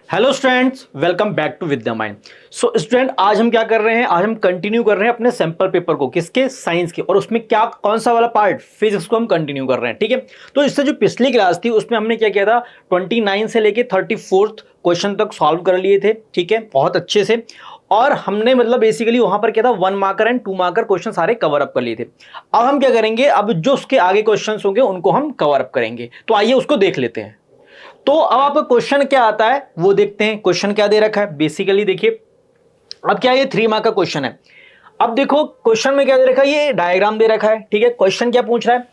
Hello students, welcome back to Vidya mind. So student, आज हम क्या कर रहे हैं? आज हम कंटिन्यू कर रहे हैं अपने सैंपल पेपर को, किसके? साइंस के। और उसमें क्या, कौन सा वाला पार्ट? फिजिक्स को हम कंटिन्यू कर रहे हैं, ठीक है। तो इससे जो पिछली क्लास थी उसमें हमने क्या किया था, 29 से लेके 34th क्वेश्चन तक सॉल्व कर लिए थे, ठीक है, बहुत अच्छे से। और हमने मतलब बेसिकली वहां पर क्या था, 1 मार्कर एंड 2 मार्कर क्वेश्चन सारे कवर अप कर लिए थे। अब हम क्या करेंगे, अब जो उसके आगे क्वेश्चन होंगे उनको हम कवर अप करेंगे। तो आइए उसको देख लेते हैं। तो अब आपका क्वेश्चन क्या आता है वो देखते हैं। क्वेश्चन क्या दे रखा है बेसिकली, देखिए। अब क्या, ये 3 मार्क का क्वेश्चन है। अब देखो क्वेश्चन में क्या दे रखा है, ये डायग्राम दे रखा है, ठीक है। क्वेश्चन क्या पूछ रहा है,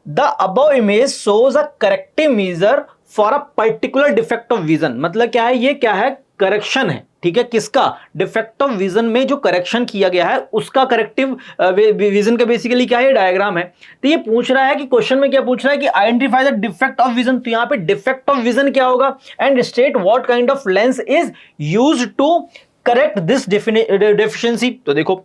the above image shows a corrective measure for a particular defect of vision. मतलब क्या है, ये क्या है, करेक्शन है, ठीक है। किसका? डिफेक्ट ऑफ विजन में जो करेक्शन किया गया है उसका करेक्टिव विजन का बेसिकली क्या है, डायग्राम है। तो ये पूछ रहा है कि क्वेश्चन में क्या पूछ रहा है कि identify the defect of vision. तो यहां पे डिफेक्ट ऑफ विजन क्या होगा, and state what kind of lens is used to correct this deficiency. तो देखो,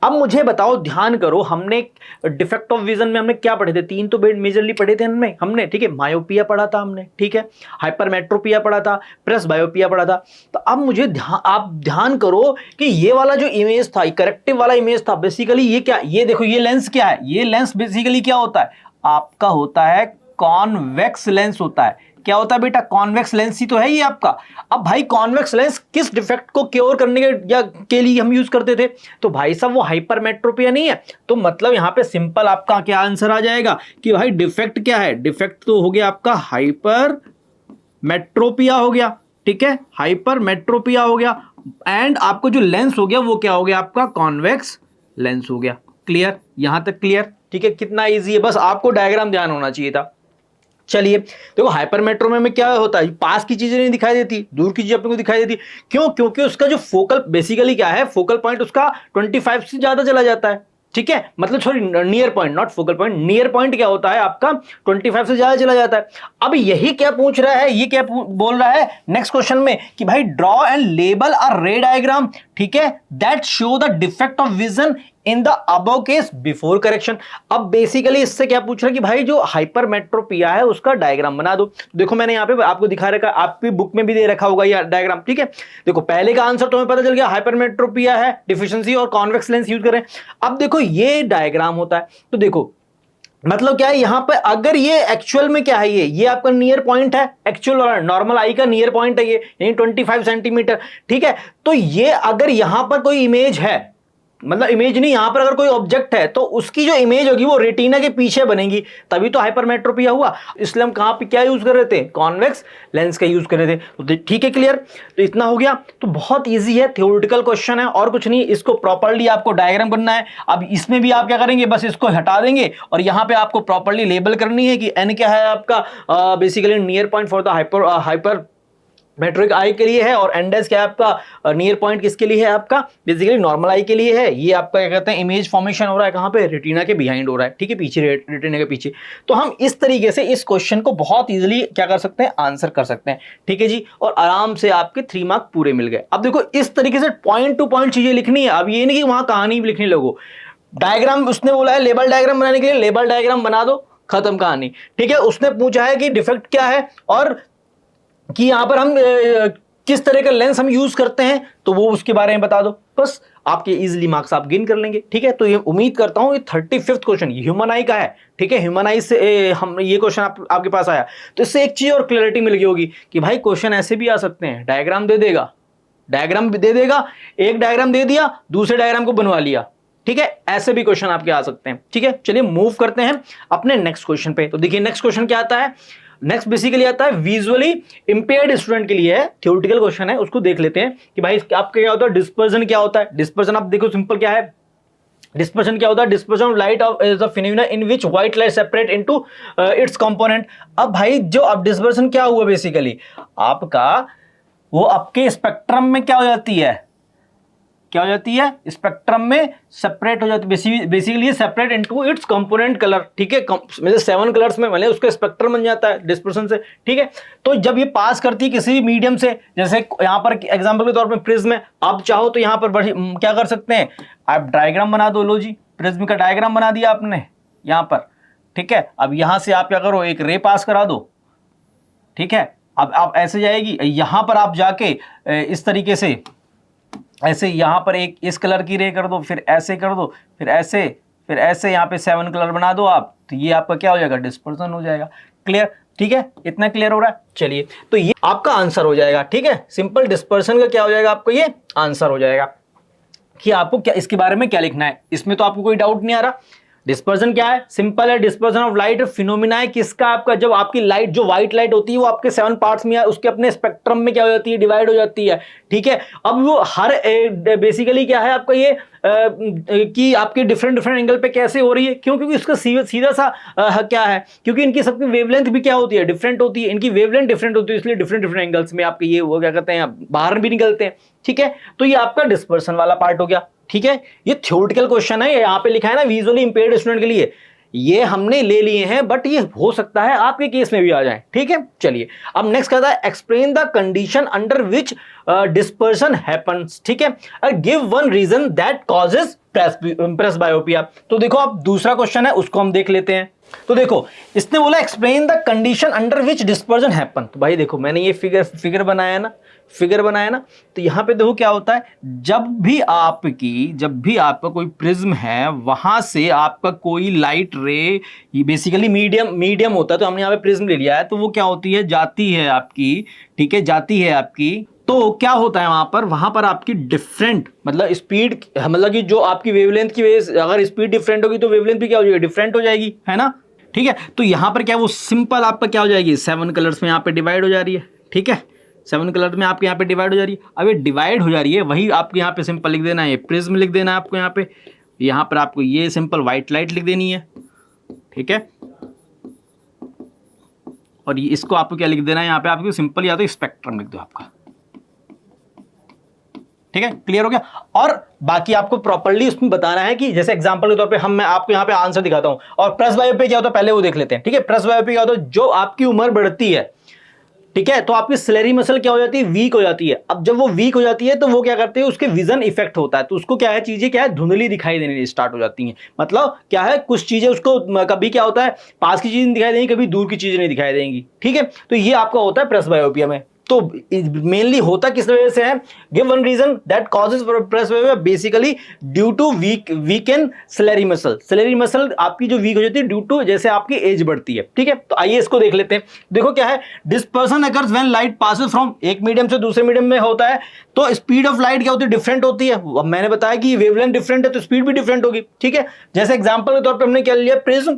अब मुझे बताओ, ध्यान करो, हमने डिफेक्ट ऑफ विजन में हमने क्या पढ़े थे? 3 तो मेजरली पढ़े थे हमने, ठीक है। मायोपिया पढ़ा था हमने, ठीक है। हाइपरमेट्रोपिया पढ़ा था, प्लस बायोपिया पढ़ा था। तो अब मुझे आप ध्यान करो कि ये वाला जो इमेज था, करेक्टिव वाला इमेज था, बेसिकली ये क्या, ये देखो, ये लेंस क्या है, ये लेंस बेसिकली क्या होता है आपका, होता है कॉन्वेक्स लेंस होता है। क्या होता है बेटा? कॉन्वेक्स लेंस ही तो है ये आपका। अब भाई कॉन्वेक्स लेंस किस डिफेक्ट को क्योर करने के लिए हम यूज करते थे? तो भाई साहब वो हाइपरमेट्रोपिया नहीं है। तो मतलब यहां पे सिंपल आपका क्या आंसर आ जाएगा कि भाई डिफेक्ट क्या है, डिफेक्ट तो हो गया आपका हाइपरमेट्रोपिया हो गया, ठीक है, हाइपरमेट्रोपिया हो गया। एंड आपको जो लेंस हो गया वो क्या हो गया आपका, कॉन्वेक्स लेंस हो गया। क्लियर? यहां तक क्लियर? ठीक है, कितना इजी है, बस आपको डायग्राम ध्यान होना चाहिए था। चलिए देखो, हाइपरमेट्रो में क्या होता है, पास की चीजें नहीं दिखाई देती, दूर की चीजें अपने को दिखाई देती। क्यों? क्योंकि उसका जो फोकल बेसिकली क्या है, फोकल पॉइंट उसका 25 से ज्यादा चला जाता है, ठीक है। मतलब sorry, near point, not focal point, near point क्या होता है आपका, 25 से ज्यादा चला जाता है। अब यही क्या पूछ रहा है, ये क्या बोल रहा है नेक्स्ट क्वेश्चन में कि भाई ड्रॉ एंड लेबल अ रे डायग्राम, ठीक है, that show the defect of vision in the above case before correction. अब बेसिकली इससे क्या पूछ रहा है कि भाई जो हाइपरमेट्रोपिया है उसका डायग्राम बना दो। देखो मैंने यहां पे आपको दिखा रखा, आपकी बुक में भी दे रखा होगा ये डायग्राम, ठीक है। देखो पहले का आंसर तुम्हें पता चल गया, हाइपरमेट्रोपिया है, डिफिशिएंसी और कॉन्वेक्स लेंस यूज करें। अब देखो ये डायग्राम होता है, तो देखो मतलब क्या है यहां पे, अगर ये एक्चुअल में क्या है, ये आपका नियर पॉइंट है, एक्चुअल वाला नॉर्मल आई का नियर पॉइंट है ये, यानी 25 सेंटीमीटर, ठीक है। तो ये अगर यहां पर कोई इमेज है, मतलब इमेज नहीं, यहां पर अगर कोई ऑब्जेक्ट है तो उसकी जो इमेज होगी वो रेटिना के पीछे बनेगी, तभी तो हाइपरमेट्रोपिया हुआ। इसलिए हम कहां पे क्या यूज कर रहे थे, कॉन्वेक्स लेंस का यूज कर रहे थे। तो ठीक है, क्लियर? तो इतना हो गया। तो बहुत इजी है, थ्योरेटिकल क्वेश्चन है और कुछ नहीं, इसको प्रॉपर्ली आपको डायग्राम करना है। अब इसमें भी आप क्या करेंगे, बस इसको हटा देंगे और यहां पे आपको प्रॉपर्ली लेबल करनी है कि एन क्या है आपका, basically near point for the hyper metric eye के लिए है, और एंडेस क्या है आपका, नियर पॉइंट किसके लिए है आपका, बेसिकली नॉर्मल आई के लिए है। ये आपका क्या कहते हैं, इमेज फॉर्मेशन हो रहा है कहां पे, रेटिना के बिहाइंड हो रहा है, ठीक है, पीछे, रेटिना के पीछे। तो हम इस तरीके से इस क्वेश्चन को बहुत इजीली क्या कर सकते हैं, आंसर कर सकते हैं, ठीक है जी। और आराम से आपके 3 मार्क पूरे मिल गए। अब देखो इस तरीके से पॉइंट टू पॉइंट चीजें लिखनी है। अब ये नहीं कि वहां कहानी भी लिखनी लोगों, डायग्राम उसने बोला है लेबल डायग्राम बनाने के लिए, लेबल डायग्राम बना दो, खत्म कहानी, ठीक है। उसने पूछा है कि डिफेक्ट क्या है और कि यहां पर हम किस तरह का लेंस हम यूज करते हैं, तो वो उसके बारे में बता दो, बस आपके इजीली मार्क्स आप गेन कर लेंगे, ठीक है। तो ये उम्मीद करता हूं, ये 35th क्वेश्चन ह्यूमन आई का है, ठीक है। ह्यूमन आई से हम ये क्वेश्चन आपके पास आया, तो इससे एक चीज और क्लैरिटी मिल गई होगी कि भाई क्वेश्चन ऐसे भी आ सकते हैं, डायग्राम दे देगा, डायग्राम भी दे देगा, एक डायग्राम दे दिया, दूसरे डायग्राम को बनवा लिया, ठीक है। ऐसे भी क्वेश्चन आपके आ सकते हैं, ठीक है। चलिए मूव करते हैं अपने नेक्स्ट क्वेश्चन पे। तो देखिए नेक्स्ट क्वेश्चन क्या आता है, नेक्स्ट बेसिकली आता है विजुअली इंपेयर्ड स्टूडेंट के लिए है, थ्योरेटिकल क्वेश्चन है, उसको देख लेते हैं कि भाई आपका क्या होता है, डिस्पर्जन क्या होता है। डिस्पर्जन आप देखो सिंपल क्या है, डिस्पर्जन क्या होता है, dispersion of light of is the phenomena in which white light separate into its component. अब भाई जो अब डिस्पर्जन क्या हुआ, बेसिकली आपका वो आपके स्पेक्ट्रम में क्या हो जाती है, क्या हो जाती है, स्पेक्ट्रम में सेपरेट हो जाती है, basically separate into its component colour, ठीक है। मतलब 7 कलर्स में मतलब उसका स्पेक्ट्रम बन जाता है डिस्पर्सन से, ठीक है। तो जब ये पास करती है किसी भी मीडियम से, जैसे यहां पर एग्जांपल के तौर पे प्रिज्म है, आप चाहो तो यहां पर क्या कर सकते हैं, आप डायग्राम बना दो, लो जी प्रिज्म का डायग्राम बना दिया आपने यहां पर, ठीक है। अब यहां से आप क्या करो, एक रे पास करा दो, ठीक है। अब आप ऐसे जाएगी, यहां पर आप जाके इस तरीके से ऐसे यहां पर एक इस कलर की रे कर दो, फिर ऐसे कर दो, फिर ऐसे, फिर ऐसे यहाँ पे 7 कलर बना दो आप, तो ये आपका क्या हो जाएगा, डिस्पर्सन हो जाएगा। क्लियर, ठीक है, इतना क्लियर हो रहा है। चलिए, तो ये आपका आंसर हो जाएगा। ठीक है, सिंपल डिस्पर्सन का क्या हो जाएगा, आपको ये आंसर हो जाएगा कि आपको क्या इसके बारे में क्या लिखना है। इसमें तो आपको कोई डाउट नहीं आ रहा। डिस्पर्सन क्या है, सिंपल है। डिस्पर्सन ऑफ लाइट फिनोमिना है किसका, आपका जब आपकी लाइट जो व्हाइट लाइट होती है वो आपके 7 पार्ट्स में उसके अपने स्पेक्ट्रम में क्या हो जाती है, डिवाइड हो जाती है। ठीक है, अब वो हर बेसिकली क्या है आपका ये कि आपके डिफरेंट डिफरेंट एंगल पे कैसे हो रही है, क्यों, क्योंकि उसका सीधा सा क्या है, क्योंकि इनकी सबकी वेवलेंथ भी क्या होती है, डिफरेंट होती है। इनकी वेवलेंथ डिफरेंट होती है, इसलिए डिफरेंट डिफरेंट एंगल्स में आपके ये वो क्या कहते हैं बाहर भी निकलते हैं। ठीक है, तो ये आपका डिस्पर्सन वाला पार्ट हो गया। ठीक है, ये थ्योरेटिकल क्वेश्चन है, यहाँ पे लिखा है ना विजुअली इंपेयर्ड स्टूडेंट के लिए, ये हमने ले लिए हैं, बट ये हो सकता है आपके केस में भी आ जाए। ठीक है, चलिए अब नेक्स्ट कहता है explain the condition under which dispersion happens. ठीक है, give one reason that causes presbyopia. तो देखो अब दूसरा क्वेश्चन है, उसको हम देख लेते हैं। तो देखो इसने बोला explain the condition under which dispersion happen. तो भाई देखो मैंने ये फिगर बनाया ना, तो यहां पे देखो क्या होता है, जब भी आपका कोई प्रिज्म है वहां से आपका कोई लाइट रे, ये बेसिकली मीडियम होता है, तो हमने यहाँ पे प्रिज्म ले लिया है, तो वो क्या होती है, जाती है आपकी। ठीक है, जाती है आपकी, तो क्या होता है वहां पर आपकी डिफरेंट मतलब स्पीड, मतलब कि जो आपकी वेवलेंथ की वजह से अगर स्पीड डिफरेंट होगी तो वेवलेंथ भी क्या हो जाएगी, डिफरेंट हो जाएगी, है ना। ठीक है, तो यहां पर क्या वो सिंपल आपका क्या हो जाएगी, 7 कलर्स में यहाँ पे डिवाइड हो जा रही है। ठीक है, 7 कलर में आपके यहाँ पे डिवाइड हो जा रही है। अब ये डिवाइड हो जा रही है, वही आपको यहाँ पे सिंपल लिख देना है, प्रिज्म लिख देना है आपको यहाँ पर आपको ये सिंपल व्हाइट लाइट लिख देनी है। ठीक है, और ये इसको आपको क्या लिख देना है, यहाँ पे आपको सिंपल या तो स्पेक्ट्रम लिख दो आपका। ठीक है, क्लियर हो गया। और बाकी आपको प्रॉपर्ली उसमें बताना है कि जैसे एग्जांपल के तौर पे मैं आपको यहाँ पे आंसर दिखाता हूं, और प्रेसबायोपिया क्या होता है पहले वो देख लेते हैं। ठीक है, प्रेसबायोपिया क्या होता है, जो आपकी उम्र बढ़ती है, ठीक है, तो आपकी सिलेरी मसल क्या हो जाती है, वीक हो जाती है। अब जब वो वीक हो जाती है तो वो क्या करते हैं, उसके विजन इफेक्ट होता है, तो उसको क्या है, चीजें क्या है, धुंधली दिखाई देने स्टार्ट हो जाती हैं। मतलब क्या है, कुछ चीजें उसको कभी क्या होता है, पास की चीजें नहीं दिखाई देंगी, कभी दूर की चीजें नहीं दिखाई देंगी। ठीक है, तो ये आपका होता है प्रेसबायोपिया में। तो मेनली होता किस वजह से है, give one reason that causes presbyopia, basically due to weaken ciliary muscle. Ciliary muscle आपकी जो वीक हो जाती है ड्यू टू जैसे आपकी एज बढ़ती है। ठीक है, तो आइए इसको देख लेते हैं। देखो क्या है, dispersion occurs when light passes from एक मीडियम से दूसरे मीडियम में होता है, तो स्पीड ऑफ लाइट क्या होती है, डिफरेंट होती है। अब मैंने बताया कि वेवलेंथ डिफरेंट है तो स्पीड भी डिफरेंट होगी। ठीक है, जैसे एग्जांपल के तौर पर हमने क्या लिया, प्रिज्म,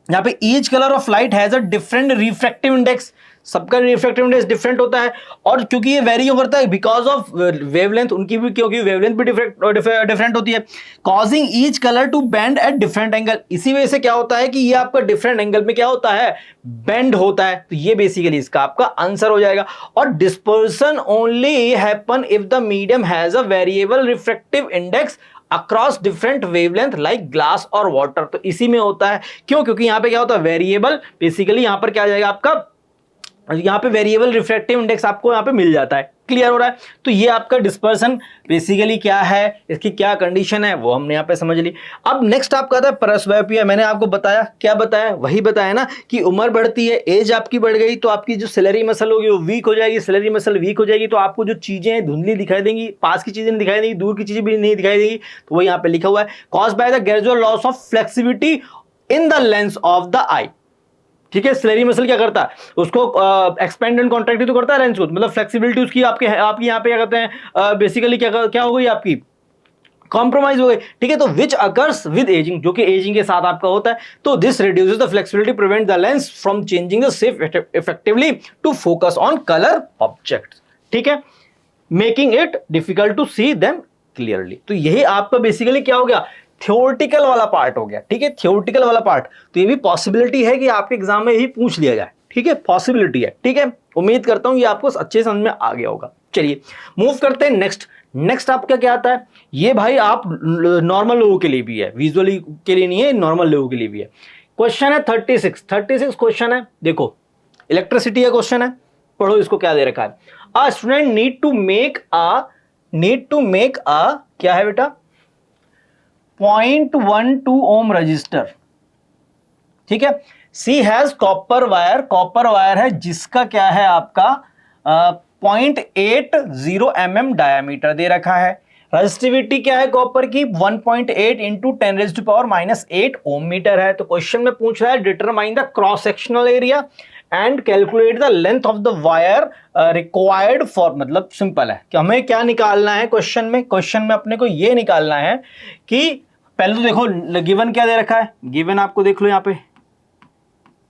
यहाँ पे each colour of light has a different refractive index, सबका रिफ्रैक्टिव इंडेक्स डिफरेंट होता है, और क्योंकि ये वेरी करता है बिकॉज ऑफ वेवलेंथ, उनकी भी क्योंकि वेवलेंथ भी डिफरेंट होती है, causing each colour to bend at different angle. इसी वजह से क्या होता है कि ये आपका डिफरेंट एंगल में क्या होता है, बेंड होता है। तो ये बेसिकली इसका आपका आंसर हो जाएगा। और dispersion only happen if the medium has a variable refractive index across different wavelength like glass और वाटर। तो इसी में होता है, क्यों, क्योंकि यहां पे क्या होता है, वेरिएबल, बेसिकली यहां पर क्या आ जाएगा आपका, यहां पे वेरिएबल रिफ्रैक्टिव इंडेक्स आपको यहां पे मिल जाता है। क्लियर हो रहा है। तो ये आपका डिस्पर्सन बेसिकली क्या है, इसकी क्या कंडीशन है, वो हमने यहाँ पे समझ ली। अब नेक्स्ट आपका आता है प्रेसबायोपिया। मैंने आपको बताया, क्या बताया, वही बताया ना कि उम्र बढ़ती है, एज आपकी बढ़ गई, तो आपकी जो सिलेरी मसल होगी वो वीक हो जाएगी। सिलेरी मसल वीक हो जाएगी तो आपको जो चीजें धुंधली दिखाई देंगी, पास की चीजें नहीं दिखाई देंगी, दूर की चीजें भी नहीं दिखाई देंगी। तो वो यहाँ पे लिखा हुआ है, caused by the gradual loss of flexibility in the lens of the eye. ठीक है, सिलेरी मसल क्या करता है, उसको एक्सपेंड एंड कॉन्ट्रैक्ट तो करता है लेंस को, मतलब फ्लेक्सिबिलिटी उसकी आपकी यहाँ पे क्या कहते हैं, बेसिकली क्या हो गई आपकी, कॉम्प्रोमाइज हो गई। ठीक है, तो विच अकर्स विद एजिंग, जो कि एजिंग के साथ आपका होता है। तो this reduces the flexibility, prevent the lens from changing the shape effectively to focus on colour objects. ठीक है, making it difficult to see them clearly. तो यही आपका बेसिकली क्या हो गया, थ्योरेटिकल वाला पार्ट हो गया। ठीक है, थ्योरेटिकल वाला पार्ट, तो ये भी पॉसिबिलिटी है कि आपके एग्जाम में ही पूछ लिया जाए। ठीक है, पॉसिबिलिटी है। ठीक है, उम्मीद करता हूं ये आपको अच्छे समझ में आ गया होगा। चलिए मूव करते हैं नेक्स्ट आपका क्या आता है, ये भाई आप नॉर्मल लोगों के लिए भी है, विजुअली के लिए नहीं है, नॉर्मल लोगों के लिए भी है। क्वेश्चन है 36 क्वेश्चन है। देखो इलेक्ट्रिसिटी का क्वेश्चन है, पढ़ो इसको क्या दे रखा है। A student need to make a क्या है बेटा, 0.12 ओम रजिस्टर। ठीक है, सी हैज कॉपर वायर है जिसका क्या है आपका 0.80 mm डायामीटर दे रखा है। रेजिस्टिविटी क्या है कॉपर की 1.8 इंटू 10⁻⁻8 ओम मीटर है। तो क्वेश्चन में पूछ रहा है determine the cross sectional area and calculate the length of the wire required for, मतलब सिंपल है कि हमें क्या निकालना है क्वेश्चन में अपने को ये निकालना है कि पहले तो देखो गिवन क्या दे रखा है, गिवन आपको देख लो, यहाँ पे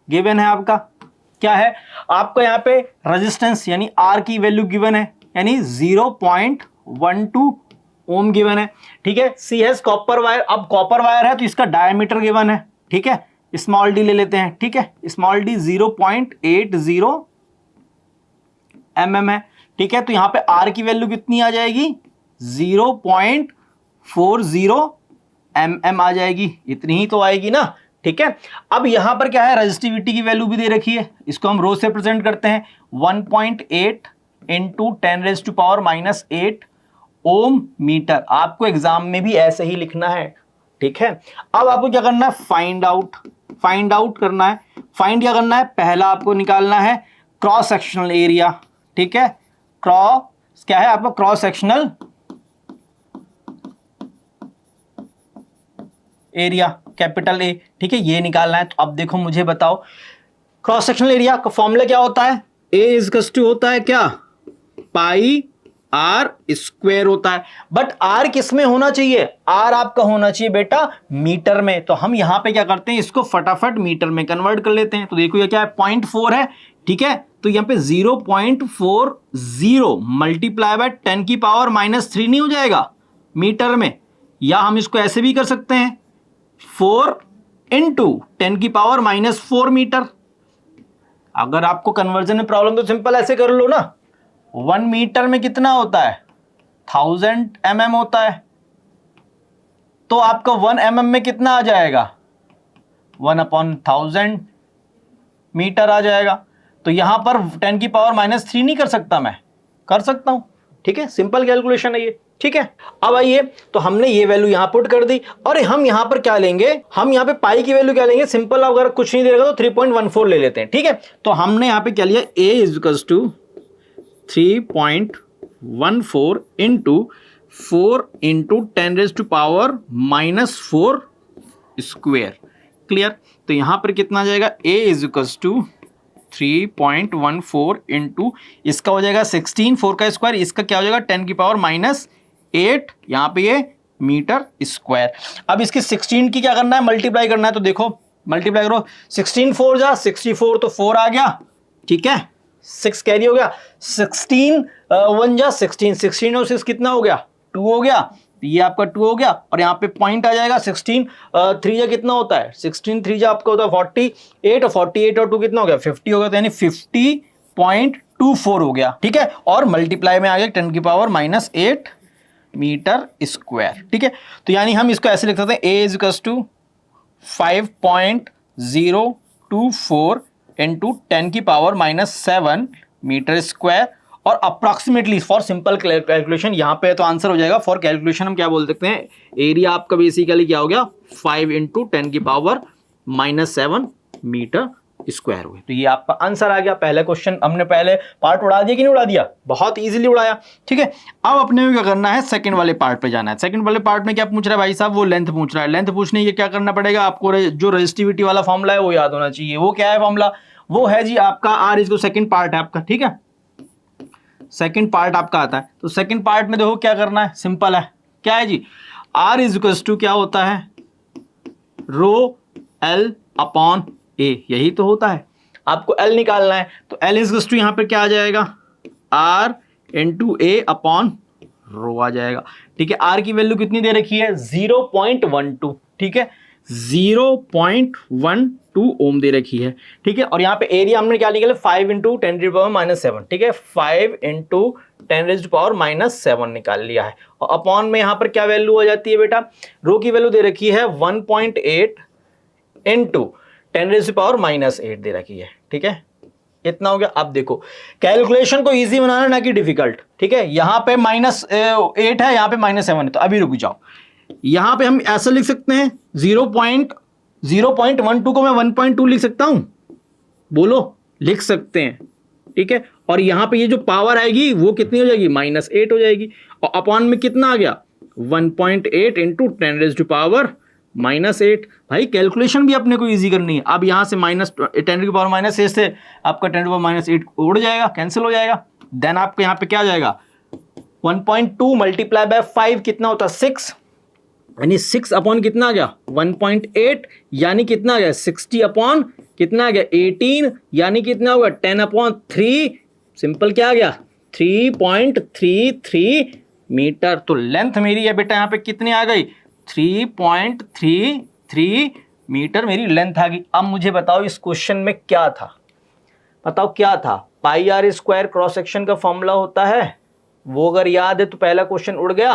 गिवन है आपका क्या है, आपको यहाँ पे रेजिस्टेंस यानी आर की वैल्यू गिवन है यानी 0.12 ओम गिवन है, ठीक है। सी हैज कॉपर वायर, अब कॉपर वायर है तो इसका डायमीटर गिवन है, ठीक है, स्मॉल डी ले लेते हैं, ठीक है, स्मॉल डी 0.80 mm है, ठीक है। तो यहां पे आर की वैल्यू कितनी आ जाएगी 0.40 mm आ जाएगी, इतनी ही तो आएगी ना, ठीक है। अब यहां पर क्या है रेजिस्टिविटी की वैल्यू भी दे रखी है, इसको हम रो से प्रेजेंट करते हैं 1.8 इंटू 10⁻⁻8 ओम मीटर। आपको एग्जाम में भी ऐसे ही लिखना है, ठीक है। अब आपको क्या करना है फाइंड आउट करना है। फाइंड क्या करना है, पहला आपको निकालना है क्रॉस सेक्शनल एरिया, ठीक है। क्रॉस क्या है आपको cross sectional area capital A, ठीक है, ये निकालना है। तो अब देखो मुझे बताओ क्रॉस सेक्शनल एरिया का फॉर्मूला क्या होता है, ए इज टू होता है क्या पाई आर स्क्वायर होता है, बट आर किस में होना चाहिए, आर आपका होना चाहिए बेटा मीटर में। तो हम यहां पे क्या करते हैं इसको फटाफट मीटर में कन्वर्ट कर लेते हैं। तो देखो ये क्या है 0.4 है, ठीक है। तो यहां पे 0.40 मल्टीप्लाई बाय 10⁻³ नहीं हो जाएगा मीटर में, या हम इसको ऐसे भी कर सकते हैं 4 इंटू 10⁻⁻4 मीटर। अगर आपको कन्वर्जन में प्रॉब्लम तो सिंपल ऐसे कर लो ना, 1 मीटर में कितना होता है 1000 mm होता है, तो आपका 1 mm में कितना आ जाएगा 1/1000 मीटर आ जाएगा। तो यहां पर 10⁻³ नहीं कर सकता, मैं कर सकता हूं, ठीक है, सिंपल कैलकुलेशन है ये, ठीक है। अब आइए, तो हमने ये वैल्यू यहां पुट कर दी और हम यहां पर क्या लेंगे, हम यहां पे पाई की वैल्यू क्या लेंगे, सिंपल अगर कुछ नहीं देगा तो 3.14 ले लेते हैं, ठीक है। तो हमने यहां पे क्या लिया a is to 3.14 into 4 into 10⁻⁻4 square, clear. तो यहां पर कितना आ जाएगा a इज टू 3.14 इंटू इसका हो जाएगा 16, 4 का स्क्वायर, इसका क्या हो जाएगा 10⁻⁸, यहां पे ये मीटर स्क्वायर। अब इसकी 16 की क्या करना है मल्टीप्लाई करना है, तो देखो मल्टीप्लाई करो 16 4 जा 64, तो 4 आ गया, ठीक है, 6 कैरी हो गया, 16 1 जा 16, 16 और 6 कितना हो गया 2 हो गया, ये आपका 2 हो गया और यहाँ पे पॉइंट आ जाएगा 16 3 जा कितना होता है 16 3 जा आपका होता है 48 और 48 और 2 कितना हो गया 50 हो गया, तो यानी 50.24 हो गया, ठीक है। और मल्टीप्लाई में आ गया 10⁻⁸ मीटर स्क्वायर, ठीक है। तो यानी हम इसको ऐसे लिख सकते हैं a is to 5.024 into 10⁻⁷ metre square, और अप्रॉक्सीमेटली फॉर सिंपल कैलकुलेशन यहाँ पे तो आंसर हो जाएगा, फॉर कैलकुलेशन हम क्या बोल सकते हैं, एरिया आपका बेसिकली क्या हो गया 5 इंटू 10⁻⁷ मीटर स्क्वायर हुए। तो ये आपका आंसर आ गया। पहले क्वेश्चन हमने पहले पार्ट उड़ा दिया कि नहीं उड़ा दिया, बहुत इजीली उड़ाया, ठीक है। अब अपने को क्या करना है सेकंड वाले पार्ट पे जाना है। सेकंड वाले पार्ट में क्या पूछ रहा है भाई साहब, वो लेंथ पूछ रहा है। लेंथ पूछने के क्या करना पड़ेगा आपको, जो रेजिस्टिविटी वाला फॉर्मूला है वो याद होना चाहिए। वो क्या है फॉर्मूला, वो है जी आपका आर इसको सेकंड पार्ट है आपका, ठीक है, सेकंड पार्ट आपका आता है। तो सेकंड पार्ट में देखो क्या करना है, सिंपल है, क्या है जी आर इज टू क्या होता है रो एल अपॉन ए, यही तो होता है, आपको एल निकालना है। तो एल इज टू यहां पर क्या आ जाएगा R into A upon rho आ जाएगा, ठीक है। आर की वैल्यू कितनी दे रखी है 0.12, ठीक है, 0.12 ओम दे रखी है, ठीक है। और यहाँ पे एरिया हमने क्या निकाला 5 इंटू 10⁻⁻7, ठीक है, 5 इंटू 10⁻⁻7 निकाल लिया है। और अपॉन में यहाँ पर क्या वैल्यू हो जाती है बेटा, रो की वैल्यू दे रखी है 1.8 इंटू 10⁻⁸ दे रखी है, ठीक है, इतना हो गया। अब देखो कैलकुलेशन को इजी बनाना ना कि डिफिकल्ट, ठीक है। यहाँ पे -8 है, यहाँ पे -7 है, तो अभी रुक जाओ, यहां पे हम ऐसा लिख सकते हैं 0.8 0.12 को मैं 1.2 लिख सकता हूं, बोलो, लिख सकते हैं, ठीक है। और यहां पे ये जो पावर आएगी वो कितनी हो जाएगी, -8 हो जाएगी, और अपॉन में कितना आ गया 1.8 इंटू 10⁻⁻8। भाई कैलकुलेशन भी अपने को इजी करनी है। अब यहां से -10⁻⁻8 से आपका 10⁻⁸ उड़ जाएगा, कैंसिल हो जाएगा। देन आपके यहां पे क्या आ जाएगा, 1.2 मल्टीप्लाई बाय 5 कितना होता है 6, यानी 6 अपॉन कितना आ गया 1.8, यानी कितना आ गया 60 अपॉन कितना आ गया 18, यानी कितना होगा 10/3, सिंपल क्या आ गया 3.33 मीटर। तो लेंथ मेरी है बेटा यहाँ पे कितनी आ गई 3.33 मीटर मेरी लेंथ आ गई। अब मुझे बताओ इस क्वेश्चन में क्या था, बताओ क्या था। पाई आर स्क्वायर क्रॉस सेक्शन का फॉर्मूला होता है, वो अगर याद है तो पहला क्वेश्चन उड़ गया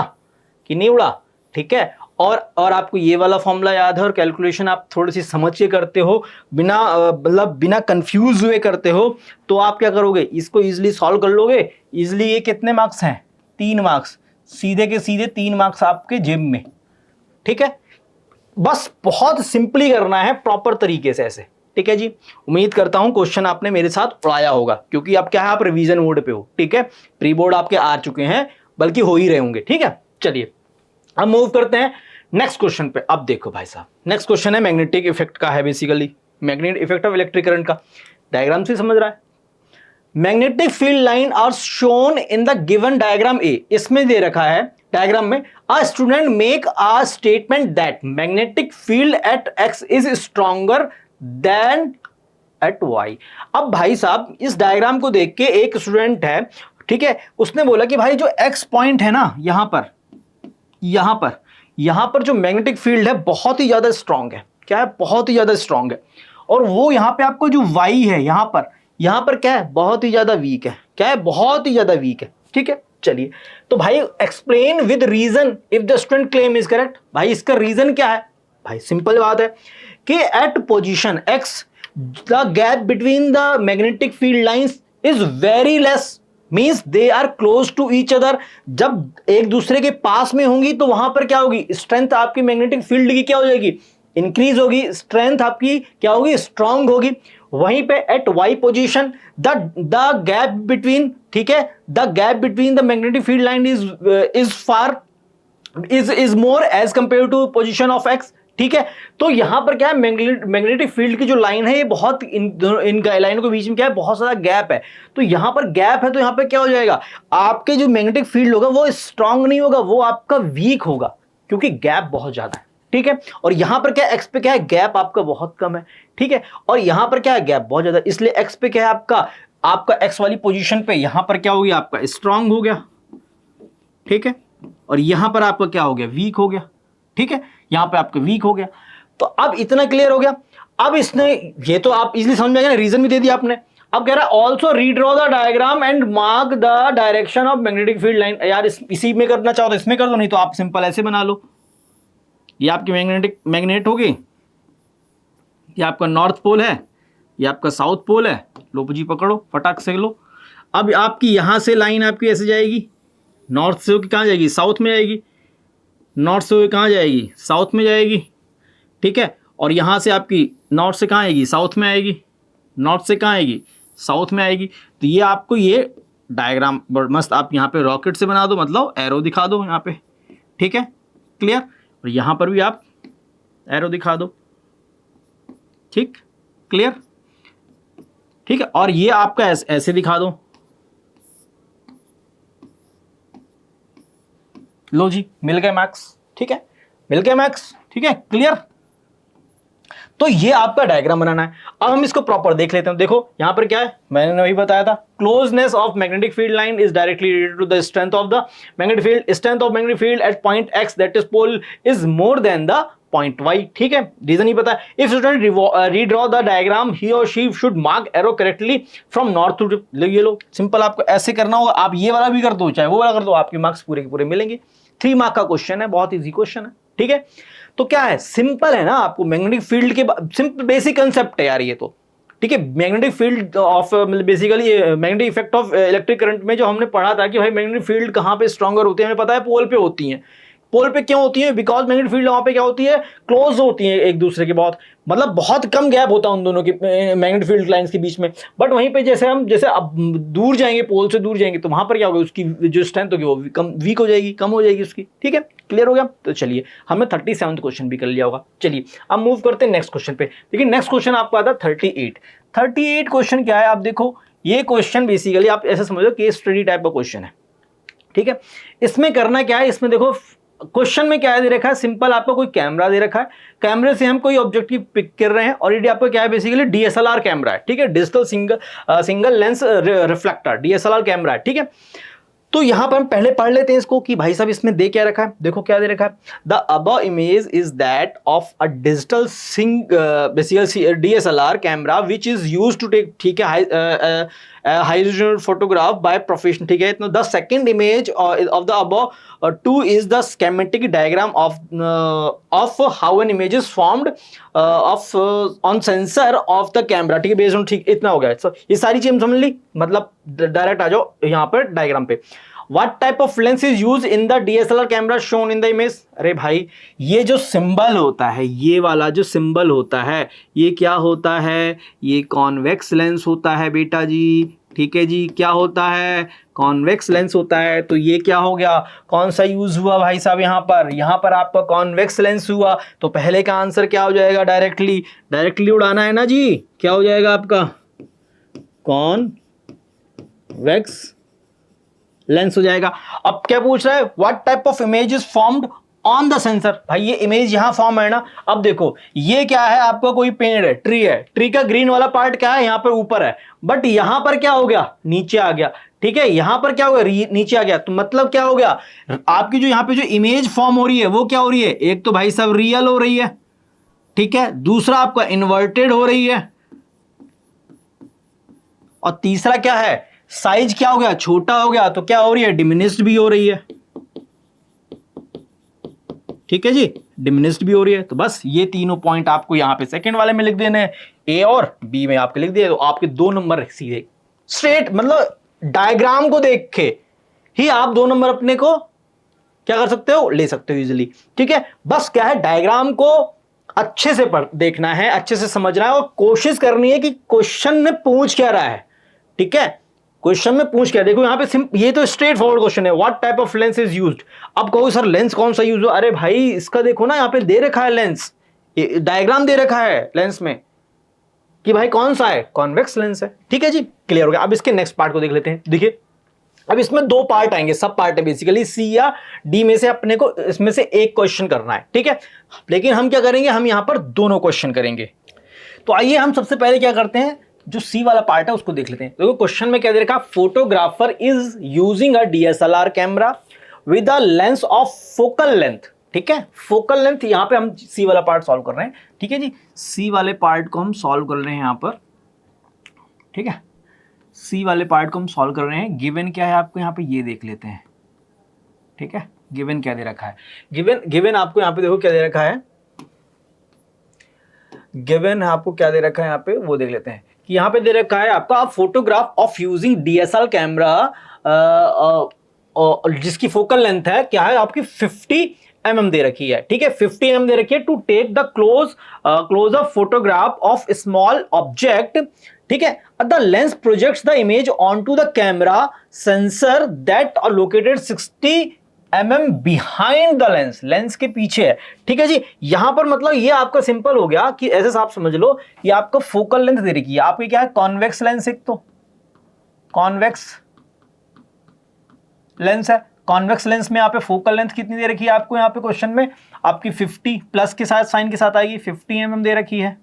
कि नहीं उड़ा, ठीक है। और आपको ये वाला फॉर्मूला याद है, और कैलकुलेशन आप थोड़ी सी समझ के करते हो, बिना मतलब बिना कंफ्यूज हुए करते हो, तो आप क्या करोगे, इसको इजीली सॉल्व कर लोगे। इजीली ये कितने मार्क्स हैं 3 मार्क्स, सीधे के सीधे 3 मार्क्स आपके जिम में, ठीक है। बस बहुत सिंपली करना है प्रॉपर तरीके से ऐसे, ठीक है जी। उम्मीद करता हूं क्वेश्चन आपने मेरे साथ उड़ाया होगा, क्योंकि अब क्या है आप रिवीजन मोड पे हो, ठीक है। प्री बोर्ड आपके आ चुके हैं, बल्कि हो ही रहे होंगे, ठीक है। चलिए अब मूव करते हैं नेक्स्ट क्वेश्चन पे। अब देखो भाई साहब, नेक्स्ट क्वेश्चन है मैग्नेटिक इफेक्ट का है, basically magnetic effect of electric current का। डायग्राम से समझ रहा है, magnetic field line are shown in the given diagram A. इसमें दे रखा है डायग्राम में, a student make a statement that magnetic field at X is stronger than at Y. अब भाई साहब इस डायग्राम को देख के एक स्टूडेंट है, ठीक है, उसने बोला कि भाई जो एक्स पॉइंट है ना, यहां पर जो मैग्नेटिक फील्ड है बहुत ही ज्यादा स्ट्रांग है। क्या है, बहुत ही ज्यादा स्ट्रांग है। और वो यहां पे आपको जो वाई है यहां पर क्या है, बहुत ही ज्यादा वीक है। क्या है, बहुत ही ज्यादा वीक है, ठीक है। चलिए तो भाई explain with reason if the student claim is correct. भाई इसका रीजन क्या है, भाई सिंपल बात है कि at position X the gap between the magnetic field lines is very less, means they are close to each other. जब एक दूसरे के पास में होंगी तो वहां पर क्या होगी, स्ट्रेंथ आपकी मैग्नेटिक फील्ड की क्या हो जाएगी, इंक्रीज होगी, स्ट्रेंथ आपकी क्या होगी, स्ट्रांग होगी। वहीं पे at Y position the gap between, ठीक है, the gap between the magnetic field line is more as compare to position of X, ठीक है। तो यहां पर क्या है, मैग्नेटिक फील्ड की जो लाइन है ये बहुत इन लाइनों के बीच में क्या है, बहुत सारा गैप है। तो यहां पर गैप है तो यहां पर क्या हो जाएगा, आपके जो मैग्नेटिक फील्ड होगा वो स्ट्रांग नहीं होगा, वो आपका वीक होगा, क्योंकि गैप बहुत ज्यादा है, ठीक है। और यहां पर क्या, एक्स पे क्या है, गैप आपका बहुत कम है, ठीक है। और यहां पर क्या है, गैप बहुत ज्यादा, इसलिए एक्स पे क्या है आपका एक्स वाली पोजीशन पे यहां पर क्या हो गया, आपका स्ट्रांग हो गया, ठीक है। और यहां पर आपका क्या हो गया, वीक हो गया, ठीक है। यहां पे आपका वीक हो गया। तो अब इतना क्लियर हो गया। अब इसने ये तो आप इजीली समझ में आ गया ना, रीजन भी दे दिया आपने। अब कह रहा है also redraw the diagram and mark the direction of magnetic field line. यार इसी में करना चाहो तो इसमें कर दो, नहीं तो आप सिंपल ऐसे बना लो। ये आपकी मैग्नेट होगी, ये आपका नॉर्थ पोल है, ये आपका साउथ पोल है। लो जी पकड़ो, फटाक से लो। अब आपकी यहां से लाइन आपकी ऐसे जाएगी, नॉर्थ से होकर कहां जाएगी, साउथ में जाएगी, नॉर्थ से होकर कहां जाएगी, साउथ में जाएगी, ठीक है। और यहां से आपकी नॉर्थ से कहां आएगी, साउथ में आएगी, नॉर्थ से कहां आएगी, साउथ में आएगी। तो ये आपको ये डायग्राम मस्त आप यहाँ पे रॉकेट से बना दो, मतलब एरो दिखा दो यहाँ पे, ठीक है, क्लियर। और यहां पर भी आप एरो दिखा दो, ठीक, क्लियर, ठीक है। और ये आपका ऐसे दिखा दो, लो जी मिल गए मार्क्स, ठीक है, मिल गए मार्क्स, ठीक है, क्लियर। तो ये आपका डायग्राम बनाना है। अब हम इसको प्रॉपर देख लेते हैं। देखो यहां पर क्या है, मैंने वही बताया था, closeness of magnetic field line is directly related to the strength of the magnetic field. Strength of magnetic field at point X that is pole is more than the point Y, ठीक है। Reason ही पता है। If student redraw the diagram ही और she should mark arrow correctly from north to. ये लो simple आपको ऐसे करना होगा। आप ये वाला भी कर दो चाहे वो वाला कर दो, आपके मार्क्स पूरे के पूरे मिलेंगे। 3 मार्क का क्वेश्चन है, बहुत इजी क्वेश्चन है, ठीक है। तो क्या है, सिंपल है ना, आपको मैग्नेटिक फील्ड के सिंपल बेसिक कंसेप्ट है यार ये तो, ठीक है। मैग्नेटिक फील्ड ऑफ मतलब basically magnetic effect of electric current में जो हमने पढ़ा था कि भाई मैग्नेटिक फील्ड कहां पे स्ट्रॉन्गर होते हैं, हमें पता है पोल पे होती हैं। पोल पे क्यों होती है? बिकॉज मैग्नेटिक फील्ड वहां पे क्या होती है, क्लोज होती है एक दूसरे के, बहुत मतलब बहुत कम गैप होता है उन दोनों की मैग्नेटिक फील्ड लाइंस के बीच में। बट वहीं पे जैसे हम जैसे अब दूर जाएंगे, पोल से दूर जाएंगे, तो वहां पर क्या होगा, उसकी जो स्ट्रेंथ होगी वो कम, वीक हो जाएगी, कम हो जाएगी उसकी। ठीक है, क्लियर हो गया? तो चलिए, हमने 37वां क्वेश्चन भी कर लिया होगा। चलिए अब मूव करते हैं नेक्स्ट क्वेश्चन पे। देखिए नेक्स्ट क्वेश्चन आपको आता है 38 क्वेश्चन क्या है, आप देखो ये क्वेश्चन बेसिकली आप ऐसे समझो केस स्टडी टाइप का क्वेश्चन है। ठीक है, इसमें करना क्या है, इसमें देखो क्वेश्चन में क्या है दे रखा है, सिंपल आपको कोई कैमरा दे रखा है, कैमरे से हम कोई ऑब्जेक्ट की पिक कर रहे हैं। ऑलरेडी आपको क्या है, बेसिकली डीएसएलआर कैमरा है। ठीक है, digital single lens reflector DSLR camera है। ठीक है, तो यहां पर हम पहले पढ़ लेते हैं इसको कि भाई साहब इसमें दे क्या रखा है। देखो क्या दे रखा है, the above image is that of a digital basically DSLR camera which is used to take, ठीक है, हाइड्रोजन फोटोग्राफ बाय प्रोफेशनल। ठीक है, तो the second image of the above two is the schematic diagram of how an image is formed of on sensor of the camera. ठीक है, based on, ठीक इतना हो गया। so, ये सारी चीज समझ ली, मतलब डायरेक्ट आ जाओ यहाँ पर डायग्राम पे। What type of lens is used in the DSLR camera shown in the image? अरे भाई, ये जो सिंबल होता है, ये वाला जो सिंबल होता है, ये क्या होता है, ये कॉन्वेक्स लेंस होता है बेटा जी। ठीक है जी, क्या होता है, कॉन्वेक्स लेंस होता है। तो ये क्या हो गया, कौन सा यूज हुआ भाई साहब, यहाँ पर आपका कॉन्वेक्स लेंस हुआ। तो पहले का आंसर क्या हो जाएगा, डायरेक्टली उड़ाना है ना जी, क्या हो जाएगा आपका, कॉन्वेक्स लेंस हो जाएगा। अब क्या पूछ रहा है, what type of image is formed on the sensor. भाई ये इमेज यहां फॉर्म है ना। अब देखो ये क्या है, आपका कोई पेड़ है, ट्री है, ट्री का ग्रीन वाला पार्ट क्या है, यहां पर ऊपर है, बट यहां पर क्या हो गया, नीचे आ गया। ठीक है, यहां पर क्या हो गया, नीचे आ गया। तो मतलब क्या हो गया, आपकी जो यहां पे जो इमेज फॉर्म हो रही है वो क्या हो रही है, एक तो भाई साहब रियल हो रही है, ठीक है, दूसरा आपका इन्वर्टेड हो रही है, और तीसरा क्या है, साइज क्या हो गया, छोटा हो गया। तो क्या हो रही है, डिमिनिश्ड भी हो रही है। ठीक है जी, डिमिनिश्ड भी हो रही है। तो बस ये तीनों पॉइंट आपको यहां पे सेकंड वाले में लिख देने हैं, ए और बी में आपके लिख दिए। तो आपके 2 नंबर सीधे स्ट्रेट, मतलब डायग्राम को देख के ही आप 2 नंबर अपने को क्या कर सकते हो, ले सकते हो इजीली। ठीक है, बस क्या है, डायग्राम को अच्छे से देखना है, अच्छे से समझना है, और कोशिश करनी है कि क्वेश्चन में पूछ क्या रहा है। ठीक है, क्वेश्चन में पूछ क्या, देखो यहां पे ये तो स्ट्रेट फॉरवर्ड क्वेश्चन है, what type of lens is used. अब कहो सर लेंस कौन सा यूज हो, अरे भाई इसका देखो ना, यहां पे दे रखा है लेंस, डायग्राम दे रखा है लेंस में कि भाई कौन सा है, कॉन्वेक्स लेंस है। ठीक है जी, क्लियर हो गया। अब इसके नेक्स्ट पार्ट को देख लेते हैं। देखिए अब इसमें 2 पार्ट आएंगे, सब पार्ट है बेसिकली, सी या डी में से अपने को इसमें से एक क्वेश्चन करना है। ठीक है, लेकिन हम क्या करेंगे, हम यहां पर दोनों क्वेश्चन करेंगे। तो आइए हम सबसे पहले क्या करते हैं, जो सी वाला पार्ट है उसको देख लेते हैं। देखो क्वेश्चन में क्या दे रखा, photographer is using a DSLR camera with a lens of focal length. ठीक है, फोकल लेंथ, यहां पे हम सी वाला पार्ट सॉल्व कर रहे हैं। ठीक है जी, सी वाले पार्ट को हम सॉल्व कर रहे हैं यहां पर। ठीक है, सी वाले पार्ट को हम सॉल्व कर रहे हैं। गिवन क्या है आपको, यहां पे ये देख लेते हैं। ठीक है, गिवन क्या दे रखा है, गिवन आपको यहां पे देखो क्या दे रखा है, गिवन आपको क्या दे रखा है यहां पे, वो देख लेते हैं कि यहां पे दे रखा है आपका photograph of using DSLR camera, जिसकी फोकल लेंथ है क्या है आपकी 50 mm दे रखी है। ठीक है, 50 mm दे रखी है to take the close up photograph of small object. ठीक है, the lens projects the image on to the camera sensor that are located 60 mm behind the lens, lens के पीछे है। ठीक है जी, यहां पर मतलब ये आपका सिंपल हो गया कि ऐसे आप समझ लो, ये आपका फोकल लेंथ दे रखी है, आपकी क्या है, कॉन्वेक्स लेंस, एक तो कॉन्वेक्स लेंस है। कॉन्वेक्स लेंस में यहाँ पे फोकल लेंथ कितनी दे रखी है आपको, यहाँ पे क्वेश्चन में आपकी 50 प्लस के साथ साइन के साथ आएगी, 50 mm दे रखी है।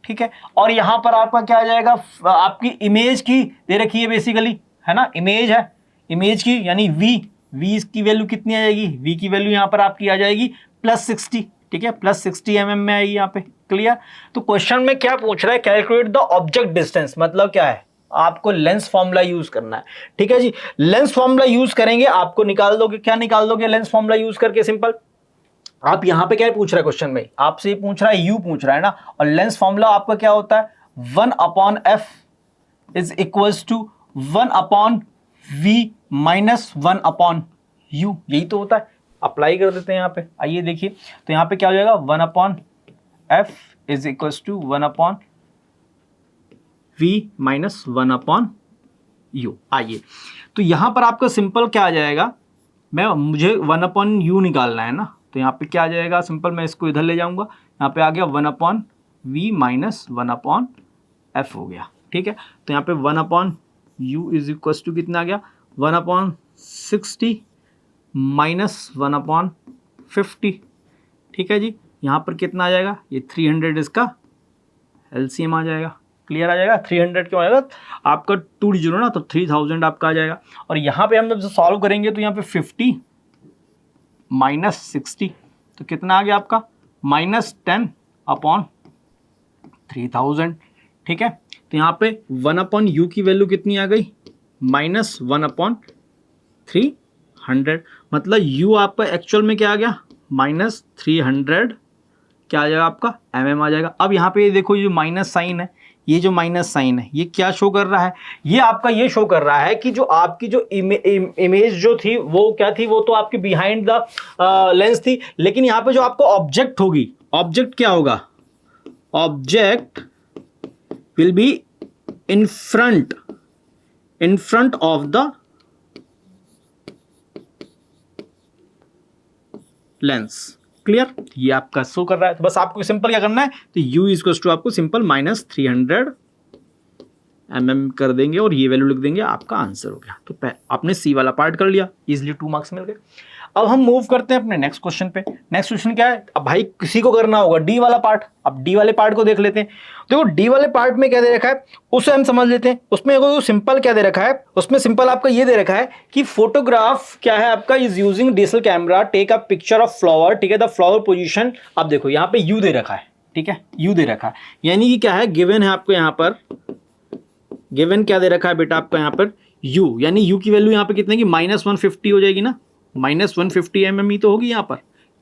ठीक है, और यहां पर आपका क्या आ जाएगा, आपकी इमेज की दे रखी है बेसिकली, है ना, इमेज है, इमेज की यानी v की वैल्यू कितनी आ जाएगी, v की वैल्यू यहां पर आपकी आ जाएगी +60। ठीक है, +60 mm में आएगी यहाँ पे। क्लियर, तो क्वेश्चन में क्या पूछ रहा है, कैलकुलेट द ऑब्जेक्ट डिस्टेंस, मतलब क्या है, आपको लेंस फॉर्मूला यूज करना है। ठीक है जी, लेंस फॉर्मूला यूज करेंगे, आपको निकाल दोगे, क्या निकाल दोगे लेंस फॉर्मूला यूज करके, सिंपल। आप यहां पे क्या पूछ रहा है क्वेश्चन में, आपसे पूछ रहा है यू पूछ रहा है ना, और लेंस फॉर्मूला आपका क्या होता है, 1/f is equals to 1/v - 1/u, यही तो होता है। अप्लाई कर देते हैं यहाँ पे। आइए देखिए, तो यहाँ पे क्या हो जाएगा, 1/f is equals to 1/v minus 1/u। आइए, तो यहाँ पर आपका सिंपल क्या आ जाएगा, मुझे 1/u निकालना है ना, तो यहाँ पे क्या आ जाएगा सिंपल, मैं इसको इधर ले जाऊंगा, यहाँ पे आ गया 1/v माइनस 1/f हो गया। ठीक है, तो यहाँ पे 1/u इज इक्वल्स टू कितना आ गया, 1/60 माइनस 1/50। ठीक है जी, यहाँ पर कितना आ जाएगा, ये 300 इसका एलसीएम आ जाएगा। क्लियर आ जाएगा, 300 क्यों आएगा, आपका 2 डिजिट ना, तो 3000 आपका आ जाएगा। और यहाँ पे हम जब सॉल्व करेंगे तो यहाँ पे 50 माइनस 60, तो कितना आ गया आपका, -10/3000। ठीक है, तो यहाँ पे 1/u की वैल्यू कितनी आ गई, -1/300, मतलब u आपका एक्चुअल में क्या आ गया, -300 क्या आ जाएगा आपका, mm आ जाएगा। अब यहाँ पे ये देखो, ये माइनस साइन है, ये जो माइनस साइन है ये क्या शो कर रहा है, ये आपका ये शो कर रहा है कि जो आपकी जो इमेज जो थी वो क्या थी, वो तो आपकी बिहाइंड द लेंस थी, लेकिन यहाँ पे जो आपको ऑब्जेक्ट होगी, ऑब्जेक्ट क्या होगा, object will be in front of the lens. Clear, ये आपका शो कर रहा है। तो बस आपको सिंपल क्या करना है, तो u इक्वल्स टू आपको सिंपल -300 mm कर देंगे और ये वैल्यू लिख देंगे, आपका आंसर हो गया। तो आपने सी वाला पार्ट कर लिया, इजिली 2 मार्क्स मिल गए। अब हम मूव करते हैं अपने नेक्स्ट क्वेश्चन पे। नेक्स्ट क्वेश्चन क्या है, अब भाई किसी को करना होगा डी वाला पार्ट। अब डी वाले पार्ट को देख लेते हैं। देखो डी वाले पार्ट में क्या दे रखा है उसे हम समझ लेते हैं। उसमें सिंपल क्या दे रखा है, उसमें सिंपल आपका ये दे रखा है कि फोटोग्राफ क्या है आपका, is using digital camera take a picture of flower. ठीक है, द फ्लावर पोजिशन। अब देखो यहाँ पे यू दे रखा है, ठीक है, यू दे रखा है, यानी कि क्या है, गिवन है आपको यहाँ पर, गिवन क्या दे रखा है बेटा आपका यहाँ पर u, यानी u की वैल्यू यहाँ पे कितने की, -150 हो जाएगी ना, -150 mm ही तो होगी यहाँ पर।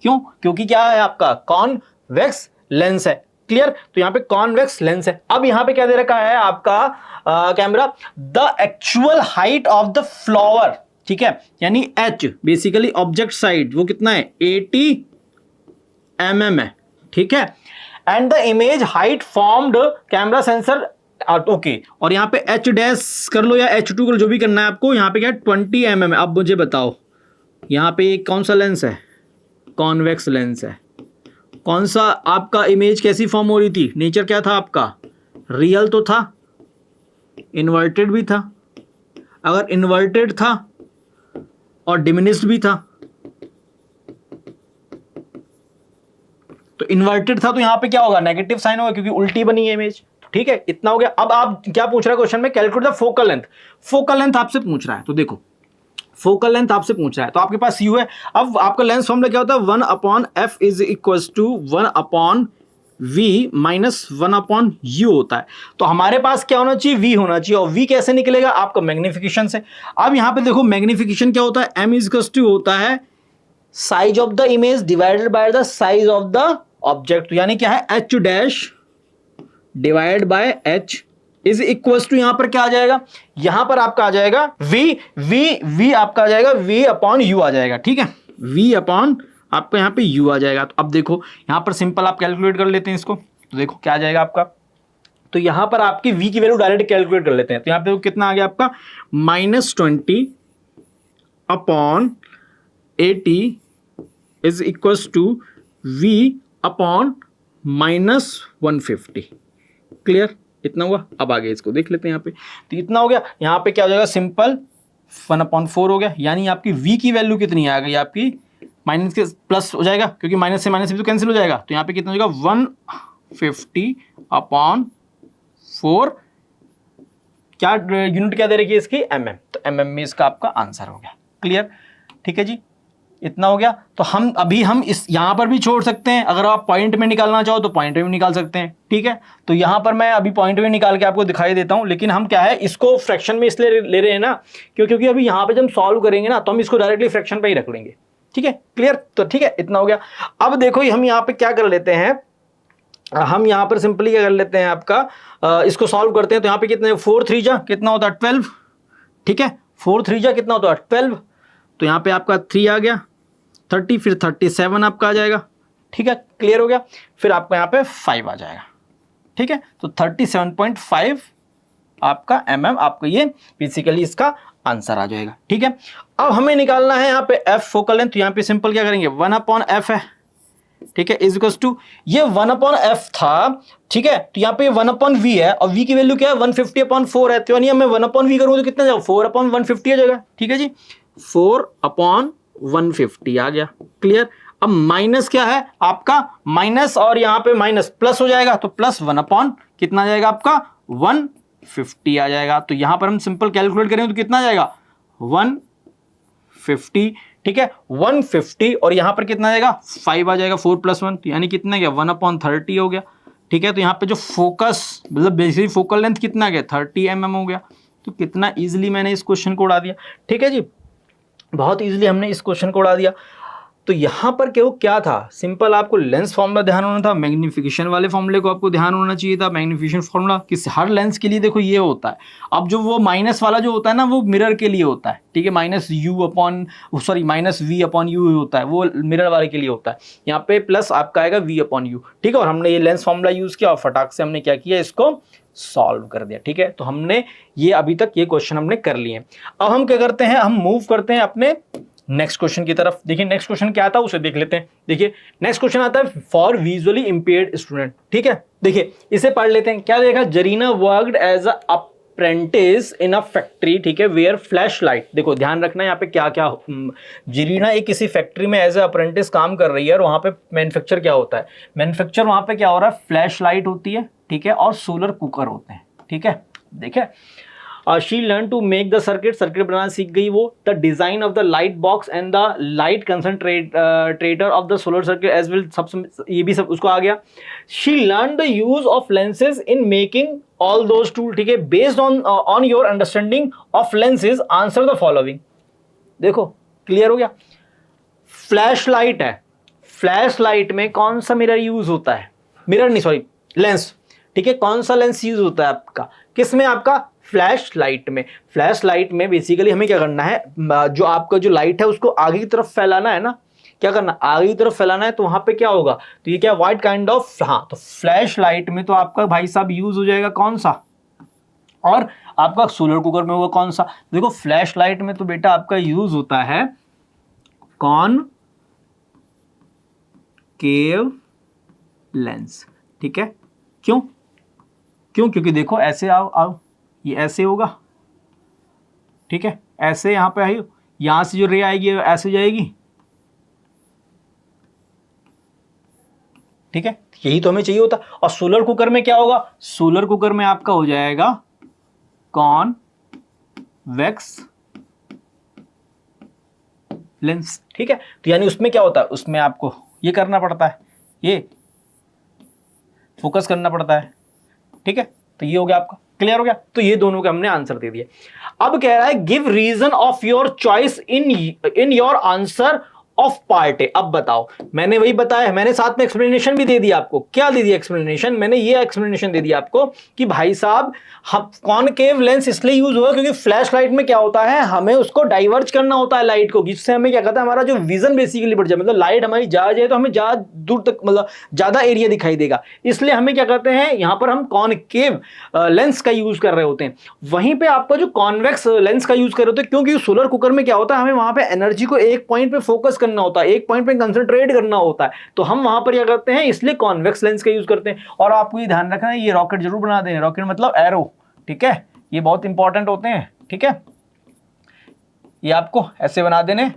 क्यों, क्योंकि क्या है आपका कॉन्वेक्स लेंस है। क्लियर, तो यहाँ पे कॉन्वेक्स लेंस है। अब यहाँ पे क्या दे रखा है आपका camera, the actual height of the flower. ठीक है, यानी h बेसिकली ऑब्जेक्ट साइड वो कितना है, 80 mm है। ठीक है, and the image height formed camera sensor okay, और यहाँ पे h डैश कर लो या h2 कर लो, जो भी करना है आपको। यहाँ पे क्या है 20 mm है। अब मुझे बताओ यहाँ पे एक कौन सा लेंस है, कॉन्वेक्स लेंस है। कौन सा आपका इमेज कैसी फॉर्म हो रही थी, नेचर क्या था आपका, रियल तो था, इन्वर्टेड भी था। अगर इन्वर्टेड था और डिमिनिश्ड भी था, तो इन्वर्टेड था तो यहाँ पे क्या होगा, नेगेटिव साइन होगा, क्योंकि उल्टी बनी है इमेज। ठीक है, इतना हो गया। अब आप क्या पूछ रहा है क्वेश्चन में, calculate the focal length. Focal length आपसे पूछ रहा है, तो देखो फोकल लेंथ आपसे पूछ रहा है, तो आपके पास u है। अब आपका लेंस फॉर्मूला क्या होता है, 1/f is equals to 1/v minus 1/u होता है। तो हमारे पास क्या होना चाहिए, v होना चाहिए। और v कैसे निकलेगा, आपका मैग्निफिकेशन से। अब यहां पे देखो मैग्निफिकेशन क्या होता है, m इज इक्वल्स टू होता है size of the image divided by the size of the object, यानी क्या है h dash divide by h is equals to, यहां पर क्या आ जाएगा, यहां पर आपका आ जाएगा v आपका आ जाएगा v/u आ जाएगा। ठीक है, v/ आपका यहां पे u आ जाएगा। तो अब देखो यहां पर सिंपल आप कैलकुलेट कर लेते हैं इसको, तो देखो क्या आ जाएगा आपका, तो यहां पर आपकी v की वैल्यू डायरेक्ट कैलकुलेट कर लेते हैं। तो यहां पे कितना आ गया आपका, -20/80 is equals to v/-150। Clear, इतना हुआ। अब आगे इसको देख लेते हैं यहाँ पे, तो इतना हो गया। यहाँ पे क्या हो जाएगा, सिंपल 1/4 हो गया, यानी आपकी v की वैल्यू कितनी आ गई आपकी, माइनस के प्लस हो जाएगा, क्योंकि माइनस से माइनस भी तो कैंसिल हो जाएगा। तो यहाँ पे कितना हो जाएगा, 150/4, क्या यूनिट क्या दे रखी है इसकी, mm, तो mm में इसका आपका आंसर हो गया। क्लियर, ठीक है जी, इतना हो गया। तो हम इस यहां पर भी छोड़ सकते हैं, अगर आप पॉइंट में निकालना चाहो तो पॉइंट में भी निकाल सकते हैं। ठीक है, तो यहां पर मैं अभी पॉइंट में निकाल के आपको दिखाई देता हूं, लेकिन हम क्या है इसको फ्रैक्शन में इसलिए ले रहे हैं ना, क्योंकि अभी यहां पे जब हम सॉल्व करेंगे ना तो हम इसको डायरेक्टली फ्रैक्शन पे ही रख लेंगे। ठीक है, क्लियर, तो ठीक है, इतना हो गया। अब देखो हम यहाँ पे क्या कर लेते हैं, हम यहाँ पर सिंपली क्या कर लेते हैं आपका, इसको सॉल्व करते हैं। तो यहाँ पे कितने, 4 3 जा कितना होता है, 12। ठीक है, 4 3 जा कितना होता है, 12। तो यहाँ पे आपका 3 आ गया, 30, फिर 37 आपका आ जाएगा, ठीक है, क्लियर हो गया। फिर आपका यहाँ पे 5 आ जाएगा, ठीक है। तो 37.5 आपका आपका ये बेसिकली इसका आंसर आ जाएगा, ठीक है। अब हमें निकालना है यहाँ पे एफ फोकल लेंथ, तो यहाँ पे सिंपल क्या करेंगे, 1/f है, ठीक है, इज इक्वल्स टू ये 1/f था, ठीक है। तो यहाँ पे 1/v है और v की वैल्यू क्या है 150/4 है, तो यानी मैं 1/v करूँ तो कितना जाएगा 4/150 आ जाएगा, ठीक है जी, 4/150 आ गया, क्लियर। अब माइनस क्या है आपका माइनस, और यहाँ पे माइनस प्लस हो जाएगा, तो प्लस 1/ कितना आ जाएगा आपका 150 आ जाएगा। तो यहां पर हम सिंपल कैलकुलेट करेंगे तो कितना आ जाएगा 150, ठीक है, 150 और यहां पर कितना आ जाएगा 5 आ जाएगा, 4 + 1 तो यानी कितना गया 1/30 हो गया, ठीक है। तो यहाँ पे जो फोकस मतलब बेसिकली फोकल लेंथ कितना गया 30 mm हो गया। तो कितना इजीली मैंने इस क्वेश्चन को उड़ा दिया, ठीक है जी, बहुत इजीली हमने इस क्वेश्चन को उड़ा दिया। तो यहां पर क्या था, सिंपल आपको लेंस फॉर्मूला ध्यान होना था, मैग्निफिकेशन वाले फॉर्मूले को आपको ध्यान होना चाहिए था। मैग्निफिकेशन फॉर्मूला किस हर लेंस के लिए देखो ये होता है। अब जो वो माइनस वाला जो होता है ना वो मिरर के लिए होता है, ठीक है, -v/u होता है, वो मिरर वाले के लिए होता है। यहाँ पे प्लस आपका आएगा v/u, ठीक है। और हमने ये लेंस फॉर्मूला यूज किया और फटाक से हमने क्या किया इसको सॉल्व कर दिया, ठीक है। तो हमने ये अभी तक ये क्वेश्चन हमने कर लिए। अब हम क्या करते हैं, हम मूव करते हैं अपने नेक्स्ट क्वेश्चन की तरफ। देखिए नेक्स्ट क्वेश्चन क्या आता है उसे देख लेते हैं। देखिए नेक्स्ट क्वेश्चन आता है फॉर विजुअली इंपेयर्ड स्टूडेंट, ठीक है। देखिए इसे पढ़ लेते हैं। क्या देखा, Zarina worked as apprentice in a factory, ठीक है, वेयर फ्लैश लाइट। देखो ध्यान रखना यहाँ पे क्या क्या, जरीना एक किसी फैक्ट्री में एज ए अप्रेंटिस काम कर रही है और वहां पे मैन्युफैक्चर क्या होता है, मैन्युफैक्चर वहां पे क्या हो रहा है, फ्लैश लाइट होती है, ठीक है, और सोलर कुकर होते हैं, ठीक है। देखिए she learn to make the circuit बनाना सीख गई वो, the design of the light box and the light concentrator of the solar circuit as well, सब ये भी सब उसको आ गया। She learn the use of lenses in making all those tool, ठीक है, based on your understanding of lenses answer the following. देखो क्लियर हो गया, फ्लैश लाइट है, फ्लैश लाइट में कौन सा मिरर यूज होता है, मिरर नहीं सॉरी लेंस, ठीक है, कौन सा लेंस यूज होता है आपका, किसमें, आपका फ्लैश लाइट में। फ्लैश लाइट में बेसिकली हमें क्या करना है, जो आपका जो लाइट है उसको आगे की तरफ फैलाना है ना, क्या करना, आगे की तरफ फैलाना है। तो वहां पे क्या होगा, तो ये क्या व्हाइट काइंड ऑफ, हाँ, तो फ्लैश लाइट में तो आपका भाई साहब यूज हो जाएगा कौन सा, और आपका सोलर कुकर में होगा कौन सा। देखो फ्लैश लाइट में तो बेटा आपका यूज होता है कॉनकेव लेंस, ठीक है। क्यों, क्योंकि देखो ऐसे आओ ये ऐसे होगा, ठीक है, ऐसे यहां पे आई, यहां से जो रे आएगी ऐसे जाएगी, ठीक है, यही तो हमें चाहिए होता। और सोलर कुकर में क्या होगा, सोलर कुकर में आपका हो जाएगा कॉन्वेक्स लेंस, ठीक है। तो यानी उसमें क्या होता है, उसमें आपको ये करना पड़ता है, ये फोकस करना पड़ता है, ठीक है। तो ये हो गया आपका, क्लियर हो गया। तो ये दोनों के हमने आंसर दे दिए। अब कह रहा है give reason of your choice in your answer of part A. अब बताओ, मैंने वही बताया, मैंने साथ में एक्सप्लेनेशन भी दे दिया आपको। क्या दे दिया एक्सप्लेनेशन, मैंने ये एक्सप्लेनेशन दे दिया आपको कि भाई साहब कॉनकेव लेंस इसलिए यूज होगा क्योंकि फ्लैश लाइट में क्या होता है, हमें उसको डाइवर्ज करना होता है लाइट को, जिससे हमें क्या कहता है, हमारा जो विजन बेसिकली बढ़ जाए, मतलब लाइट हमारी ज्यादा जाए तो हमें ज्यादा दूर तक, मतलब ज्यादा एरिया दिखाई देगा। इसलिए हमें क्या करते हैं, यहां पर हम कॉनकेव लेंस का यूज कर रहे होते हैं। वहीं पे आपका जो कॉन्वेक्स लेंस का यूज कर रहे होते हैं, क्योंकि सोलर कुकर में क्या होता है, हमें वहां पे एनर्जी को एक पॉइंट पे फोकस करना होता है, एक पॉइंट पे कंसंट्रेट करना होता है। तो हम वहां पर क्या करते हैं, इसलिए कॉन्वेक्स लेंस का यूज करते हैं। और आपको ये ध्यान रखना है, ये रॉकेट जरूर बना दें, रॉकेट मतलब एरो, ठीक है, ये बहुत इंपॉर्टेंट होते हैं, ठीक है, ये आपको ऐसे बना देने,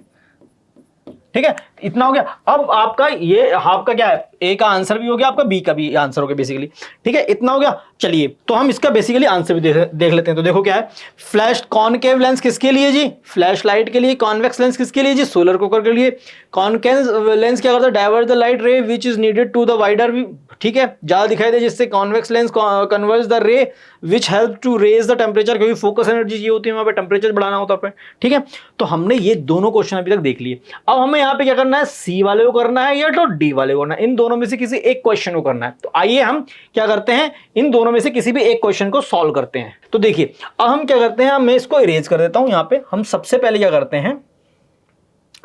ठीक है। इतना हो गया। अब आपका ये आपका क्या है, ए का आंसर भी हो गया, आपका बी का भी आंसर हो गया बेसिकली, ठीक है, इतना हो गया। चलिए तो हम इसका बेसिकली आंसर भी देख लेते हैं। तो देखो क्या है, फ्लैश कॉनकेव लेंस किसके लिए जी, फ्लैश लाइट के लिए। कॉन्वेक्स लेंस किसके लिए जी, सोलर कुकर के लिए। कॉनकेव लेंस क्या करता है, divert the light ray which is needed to the wider view, ठीक है, ज्यादा दिखाई दे, जिससे convex lens converge the ray which help to raise the temperature, क्योंकि फोकस एनर्जी ये होती है, वहां पे टेम्परेचर बढ़ाना होता है, ठीक है। तो हमने ये दोनों क्वेश्चन अभी तक देख लिए। अब हमें यहाँ पे क्या करना है, सी वाले को करना है या तो डी वाले को करना है, इन दोनों में से किसी एक क्वेश्चन को करना है। तो आइए हम क्या करते हैं, इन दोनों में से किसी भी एक क्वेश्चन को सॉल्व करते हैं। तो देखिए अब हम क्या करते हैं, मैं इसको इरेज कर देता हूं। यहां पे हम सबसे पहले क्या करते हैं,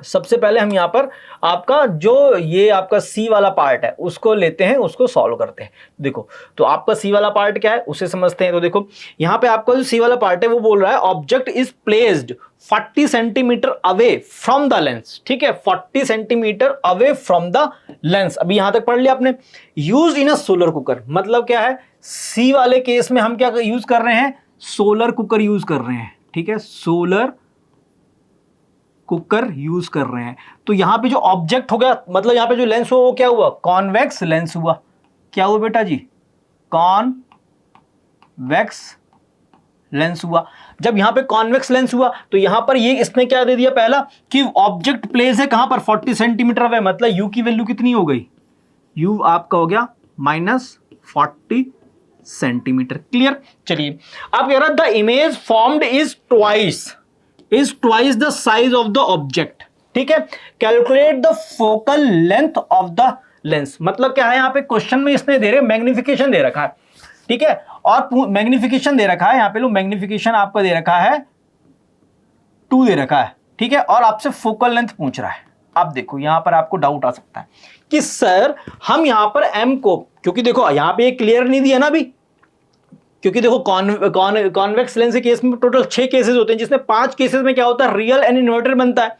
सबसे पहले हम यहाँ पर आपका जो ये आपका सी वाला पार्ट है उसको लेते हैं, उसको सॉल्व करते हैं। देखो तो आपका सी वाला पार्ट क्या है उसे समझते हैं। तो देखो यहाँ पे आपका जो सी वाला पार्ट है वो बोल रहा है object is placed 40 centimetre away from the lens. ठीक है, 40 centimetre away from the lens. अभी यहां तक पढ़ लिया आपने। Use in a solar cooker, मतलब क्या है, सी वाले केस में हम क्या यूज कर रहे हैं, सोलर कुकर यूज कर रहे हैं। ठीक है, सोलर कुकर यूज कर रहे हैं। तो यहां पे जो ऑब्जेक्ट हो गया, मतलब यहां पे जो लेंस हुआ वो क्या हुआ, कॉन्वेक्स लेंस हुआ। क्या हुआ बेटा जी, कॉन्वेक्स लेंस हुआ। जब यहां पे कॉन्वेक्स लेंस हुआ तो यहां पर ये इसने क्या दे दिया पहला कि ऑब्जेक्ट प्लेस है कहां पर, 40 सेंटीमीटर अवे, मतलब यू की वैल्यू कितनी हो गई, यू आपका हो गया -40 सेंटीमीटर। क्लियर। चलिए आप कह रहा the image formed is twice the size of the object. ठीक है, calculate the focal length of the lens. मतलब क्या है, यहां पे क्वेश्चन में इसने दे रहे मैग्निफिकेशन दे रखा है। ठीक है, और मैग्निफिकेशन दे रखा है, यहां पे लो मैग्निफिकेशन आपका दे रखा है 2 दे रखा है। ठीक है, और आपसे फोकल लेंथ पूछ रहा है। अब देखो यहां पर आपको डाउट आ सकता है कि सर हम यहां पर m को, क्योंकि देखो यहां पे क्लियर नहीं दिया ना अभी, क्योंकि देखो कॉन्वेक्स लेंस के केस में टोटल 6 केसेस होते हैं, जिसमें 5 केसेस में क्या होता है, रियल एंड इन्वर्टेड बनता है,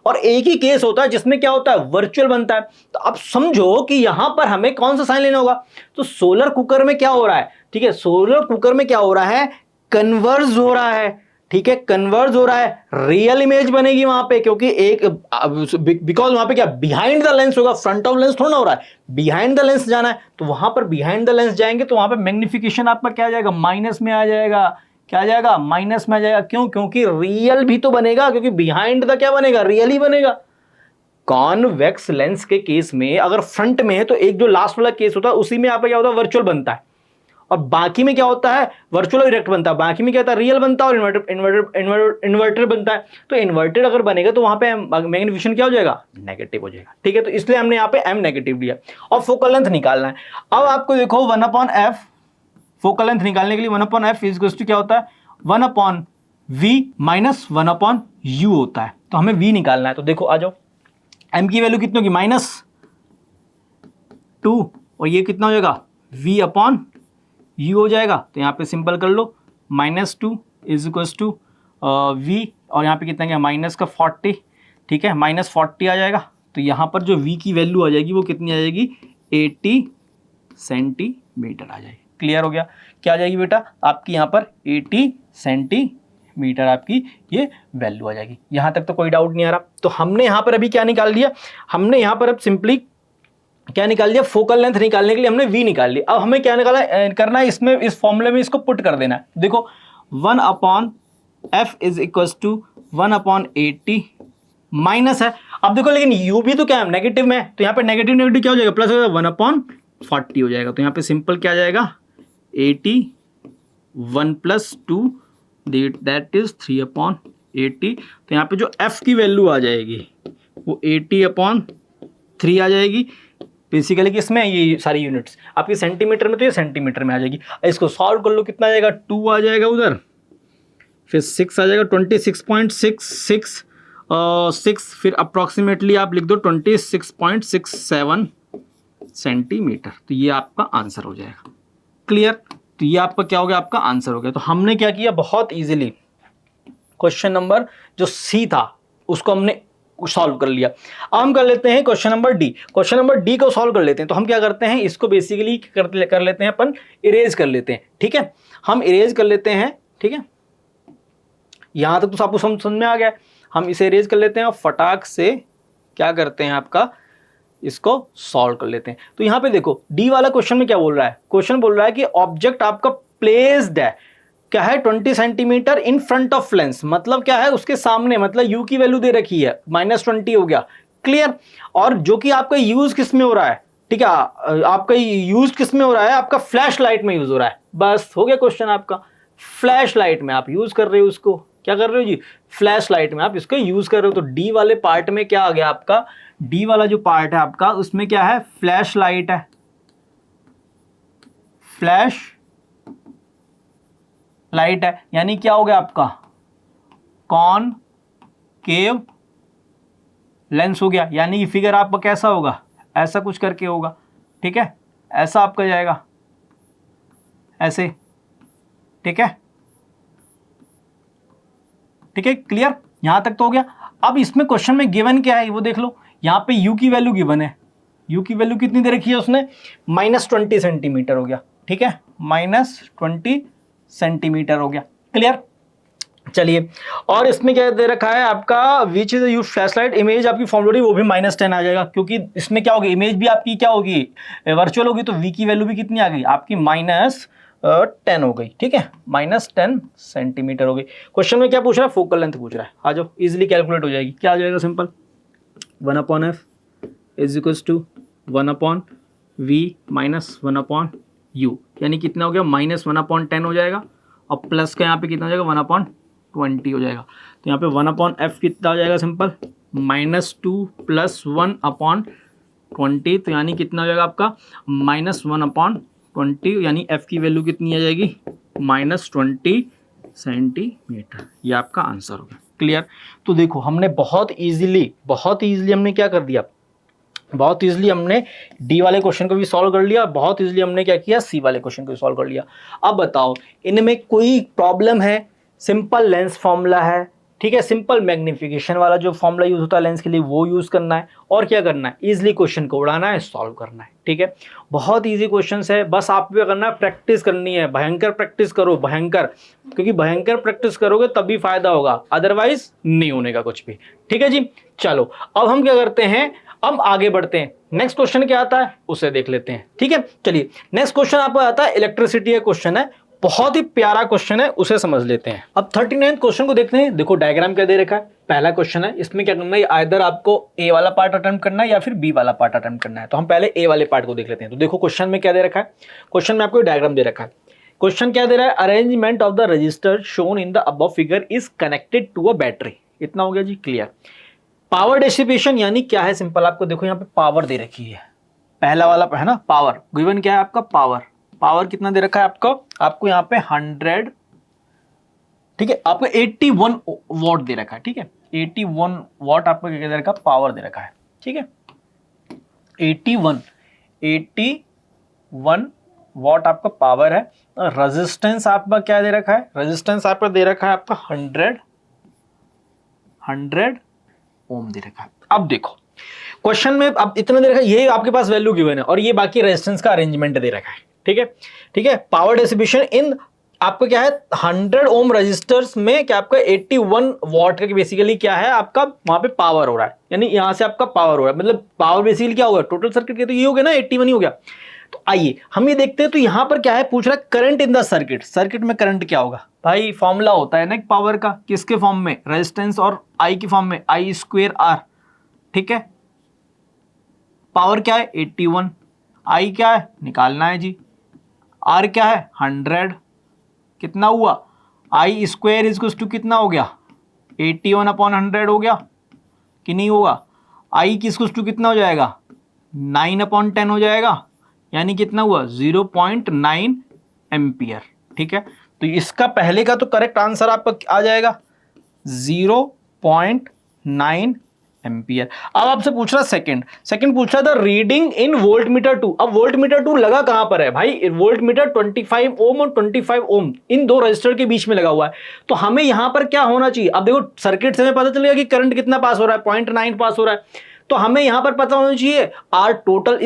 और एक ही केस होता है जिसमें क्या होता है, वर्चुअल बनता है। तो अब समझो कि यहां पर हमें कौन सा साइन लेना होगा। तो सोलर कुकर में क्या हो रहा है, ठीक है, सोलर कुकर में क्या हो रहा है, कन्वर्ज हो रहा है। ठीक है, कन्वर्ज हो रहा है, रियल इमेज बनेगी वहां पे, क्योंकि एक बिकॉज वहां पे क्या बिहाइंड द लेंस होगा, फ्रंट ऑफ लेंस थोड़ा ना हो रहा है, बिहाइंड द लेंस जाना है। तो वहां पर बिहाइंड द लेंस जाएंगे तो वहां पे मैग्निफिकेशन आपका क्या आ जाएगा, माइनस में आ जाएगा। क्या आ जाएगा, माइनस में आ जाएगा। क्यों, क्योंकि रियल भी तो बनेगा, क्योंकि बिहाइंड द क्या बनेगा, रियल ही बनेगा। कॉन्वेक्स लेंस के केस में अगर फ्रंट में है तो एक जो लास्ट वाला केस होता है उसी में आपका क्या होता है, वर्चुअल बनता है, और बाकी में क्या होता है, वर्चुअल और डायरेक्ट बनता है। बाकी में क्या होता है, रियल बनता है और इन्वर्टेड बनता है। तो इन्वर्टेड अगर बनेगा तो वहां पे मैग्निफिकेशन क्या हो जाएगा, नेगेटिव हो जाएगा। ठीक है, तो इसलिए हमने यहाँ पे m नेगेटिव लिया और फोकल लेंथ निकालना है। अब आपको देखो 1/f, फोकल लेंथ निकालने के लिए 1/f इज क्या होता है, 1/v माइनस 1/u होता है। तो हमें v निकालना है। तो देखो आ जाओ, m की वैल्यू कितनी होगी, -2, और ये कितना हो जाएगा, v/u हो जाएगा। तो यहाँ पे सिंपल कर लो, -2 इज इक्वल्स टू v, और यहाँ पे कितना गया, माइनस का 40। ठीक है, -40 आ जाएगा। तो यहाँ पर जो v की वैल्यू आ जाएगी वो कितनी आ जाएगी, 80 सेंटीमीटर आ जाएगी। क्लियर हो गया। क्या आ जाएगी बेटा आपकी यहाँ पर 80 सेंटीमीटर आपकी ये वैल्यू आ जाएगी। यहाँ तक तो कोई डाउट नहीं आ रहा। तो हमने यहाँ पर अभी क्या निकाल दिया, हमने यहाँ पर अब सिंपली क्या निकाल दिया, फोकल लेंथ निकालने के लिए हमने v निकाल ली। अब हमें क्या निकाला करना है, इसमें इस फॉर्मूले में इसको पुट कर देना है। देखो 1/f is equals to 1/80 minus है। अब देखो लेकिन u भी तो क्या है, नेगेटिव में है, तो यहाँ पे नेगेटिव नेगेटिव क्या हो जाएगा, प्लस हो जाएगा, 1/40 हो जाएगा। तो यहाँ पे सिंपल क्या आ जाएगा, 81 + 2 दैट इज 3/80। तो यहाँ पे जो f की वैल्यू आ जाएगी वो 80/3 आ जाएगी। बेसिकली किसमें ये सारी यूनिट्स आपकी सेंटीमीटर में, तो ये सेंटीमीटर में आ जाएगी। इसको सॉल्व कर लो, कितना आ जाएगा, 2 आ जाएगा उधर, फिर 6 आ जाएगा, 26.6, फिर अप्रॉक्सीमेटली आप लिख दो 26.67 सेंटीमीटर। तो ये आपका आंसर हो जाएगा। क्लियर। तो ये आपका क्या हो गया, आपका आंसर हो गया। तो हमने क्या किया, बहुत इजीली क्वेश्चन नंबर जो सी था उसको हमने सॉल्व कर लिया। अब हम कर लेते हैं question number D. Question number D को सॉल्व कर लेते हैं। तो हम क्या करते हैं, इसको बेसिकली कर लेते हैं अपन, इरेज कर लेते हैं। ठीक है, हम इरेज कर लेते हैं। ठीक है, यहां तक तो आपको समझ में आ गया। हम इसे इरेज कर लेते हैं और फटाक से क्या करते हैं, आपका इसको सॉल्व कर लेते हैं। तो यहां पे देखो डी वाला क्वेश्चन में क्या बोल रहा है, क्वेश्चन बोल रहा है कि ऑब्जेक्ट आपका प्लेस्ड है, क्या है, 20 centimetre in front of lens. मतलब क्या है, उसके सामने, मतलब u की वैल्यू दे रखी है, -20 हो गया। क्लियर। और जो कि आपका यूज किस में हो रहा है, ठीक है, आपका यूज किस में हो रहा है, आपका फ्लैश लाइट में यूज हो रहा है। बस हो गया क्वेश्चन आपका, फ्लैश लाइट में आप यूज कर रहे हो उसको, क्या कर रहे हो जी, फ्लैश लाइट में आप इसको यूज कर रहे हो। तो डी वाले पार्ट में क्या आ गया आपका, डी वाला जो पार्ट है आपका उसमें क्या है, फ्लैश लाइट है, फ्लैश लाइट है, यानी क्या हो गया आपका, कॉनकेव लेंस हो गया, यानी कि फिगर आपका कैसा होगा, ऐसा कुछ करके होगा, ठीक है, ऐसा आपका जाएगा ऐसे, ठीक है, ठीक है, क्लियर, यहां तक तो हो गया। अब इसमें क्वेश्चन में गिवन क्या है वो देख लो, यहां पे u की वैल्यू गिवन है, u की वैल्यू कितनी दे रखी है उसने, -20 सेंटीमीटर हो गया, ठीक है, -20 सेंटीमीटर हो गया, क्लियर। चलिए, और इसमें क्या दे रखा है आपका, which is use flashlight, image आपकी फॉर्मूला वो भी -10 आ जाएगा, क्योंकि इसमें क्या होगी, इमेज भी आपकी क्या होगी, वर्चुअल होगी, तो v की वैल्यू भी कितनी आ गई आपकी, -10 हो गई, ठीक है, -10 सेंटीमीटर हो गई। क्वेश्चन में क्या पूछ रहा है, फोकल लेंथ पूछ रहा है, आ जाओ, इजिली कैलकुलेट हो जाएगी, क्या आ जाएगा, simple 1/f is equals to 1/v minus 1/u, यानी कितना हो गया, -1/10 हो जाएगा, और प्लस का यहाँ पे कितना हो जाएगा, 1/20 हो जाएगा, तो यहाँ पे 1/f कितना हो जाएगा, सिंपल -2 + 1/20, तो यानी कितना हो जाएगा आपका -1/20, यानी f की वैल्यू कितनी आ जाएगी, -20 सेंटीमीटर, ये आपका आंसर हो गया, क्लियर। तो देखो हमने बहुत इजीली हमने क्या कर दिया, बहुत इजीली हमने डी वाले क्वेश्चन को भी सॉल्व कर लिया, बहुत इजीली हमने क्या किया, सी वाले क्वेश्चन को भी सॉल्व कर लिया। अब बताओ इनमें कोई प्रॉब्लम है, सिंपल लेंस फॉर्मूला है, ठीक है, सिंपल मैग्निफिकेशन वाला जो फॉर्मूला यूज होता है लेंस के लिए वो यूज करना है, और क्या करना है, इजीली क्वेश्चन को उड़ाना है, सॉल्व करना है, ठीक है, बहुत इजी क्वेश्चंस है, बस आप क्या करना है, प्रैक्टिस करनी है, भयंकर प्रैक्टिस करो, भयंकर, क्योंकि भयंकर प्रैक्टिस करोगे तभी फायदा होगा, अदरवाइज नहीं होने का कुछ भी, ठीक है जी। चलो अब हम क्या करते हैं, अब आगे बढ़ते हैं, नेक्स्ट क्वेश्चन क्या आता है उसे देख लेते हैं, ठीक है। चलिए नेक्स्ट क्वेश्चन आपको आता है इलेक्ट्रिसिटी का क्वेश्चन है, बहुत ही प्यारा क्वेश्चन है, उसे समझ लेते हैं। अब 39 क्वेश्चन को देखते हैं, देखो डायग्राम क्या दे रखा है, पहला क्वेश्चन है, इसमें क्या करना है, आइदर आपको ए वाला पार्ट अटेम्प्ट करना है या फिर बी वाला पार्ट अटेम्प्ट करना है, तो हम पहले ए वाले पार्ट को देख लेते हैं। तो देखो क्वेश्चन में क्या दे रखा है, क्वेश्चन में आपको डायग्राम दे रखा है, क्वेश्चन क्या दे रहा है, arrangement of the resistor shown in the above figure is connected to a battery, इतना हो गया जी, क्लियर। पावर डिसिपेशन यानी क्या है, सिंपल आपको देखो यहाँ पे पावर दे रखी है, पहला वाला है ना, पावर गिवन क्या है आपका, पावर कितना दे रखा है आपको यहाँ पे 100, ठीक है, आपको 81 वॉट दे रखा है, ठीक है, 81 वॉट आपको क्या दे रखा है, पावर दे रखा है, ठीक है, 81 वॉट आपका पावर है। रेजिस्टेंस आपका क्या दे रखा है, रेजिस्टेंस आपका दे रखा है आपका 100 ओम दे रखा है। अब देखो क्वेश्चन में अब इतना दे रखा है, ये आपके पास वैल्यू गिवन है, और ये बाकी रेजिस्टेंस का अरेंजमेंट दे रखा है, ठीक है, ठीक है। पावर डिस्ट्रीब्यूशन इन आपको क्या है, 100 ओम रजिस्टर्स में क्या आपका 81 वॉट का बेसिकली क्या है आपका वहां पे पावर हो रहा है, यानी यहां से आपका पावर हो रहा है, मतलब पावर बेसिकली क्या होगा, टोटल सर्किट के तो ये हो गया ना, 81 ही हो गया। तो आइए हम ये देखते हैं, तो यहां पर क्या है, पूछ रहा है current in the circuit, circuit में करंट क्या होगा भाई, फॉर्मूला होता है ना पावर का, किसके फॉर्म में, रेजिस्टेंस और आई की फॉर्म में, I²R, ठीक है, पावर क्या है 81, आई क्या है निकालना है जी, आर क्या है 100, कितना हुआ, I² इज टू कितना हो गया 81/100 हो गया कि नहीं होगा, आई किसको टू कितना हो जाएगा 9/10 हो जाएगा, यानी कितना हुआ 0.9 एम्पियर, ठीक है। तो इसका पहले का तो करेक्ट आंसर आपका आ जाएगा 0.9 एम्पियर। अब आपसे पूछ रहा सेकंड पूछ रहा था रीडिंग इन वोल्टमीटर 2। अब वोल्टमीटर 2 लगा कहां पर है भाई, वोल्टमीटर 25 ओम और 25 ओम इन दो रजिस्टर के बीच में लगा हुआ है, तो हमें यहां पर क्या होना चाहिए, अब देखो सर्किट से हमें पता चलेगा कि करंट कितना पास हो रहा है, 0.9 पास हो रहा है, तो हमें यहां पर पता होना चाहिए आर टोटल,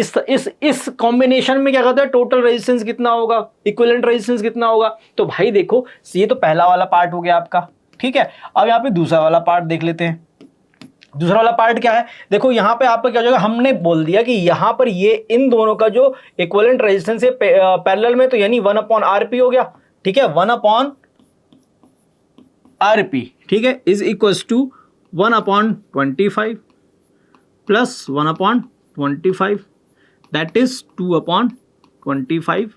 इस कॉम्बिनेशन में क्या कहते हैं, टोटल रेजिस्टेंस कितना होगा, इक्विवेलेंट रेजिस्टेंस कितना होगा। तो भाई देखो ये तो पहला वाला पार्ट हो गया आपका, ठीक है। अब यहाँ पे दूसरा वाला पार्ट देख लेते हैं, दूसरा वाला पार्ट क्या है, देखो यहां पे आपका क्या हो जाएगा, हमने बोल दिया कि यहां पर ये इन दोनों का जो इक्विवेलेंट रेजिस्टेंस है पैरेलल में, तो यानी 1/RP हो गया, ठीक है, 1/RP, ठीक है, is equals to 1/25 plus 1/25 that is 2/25,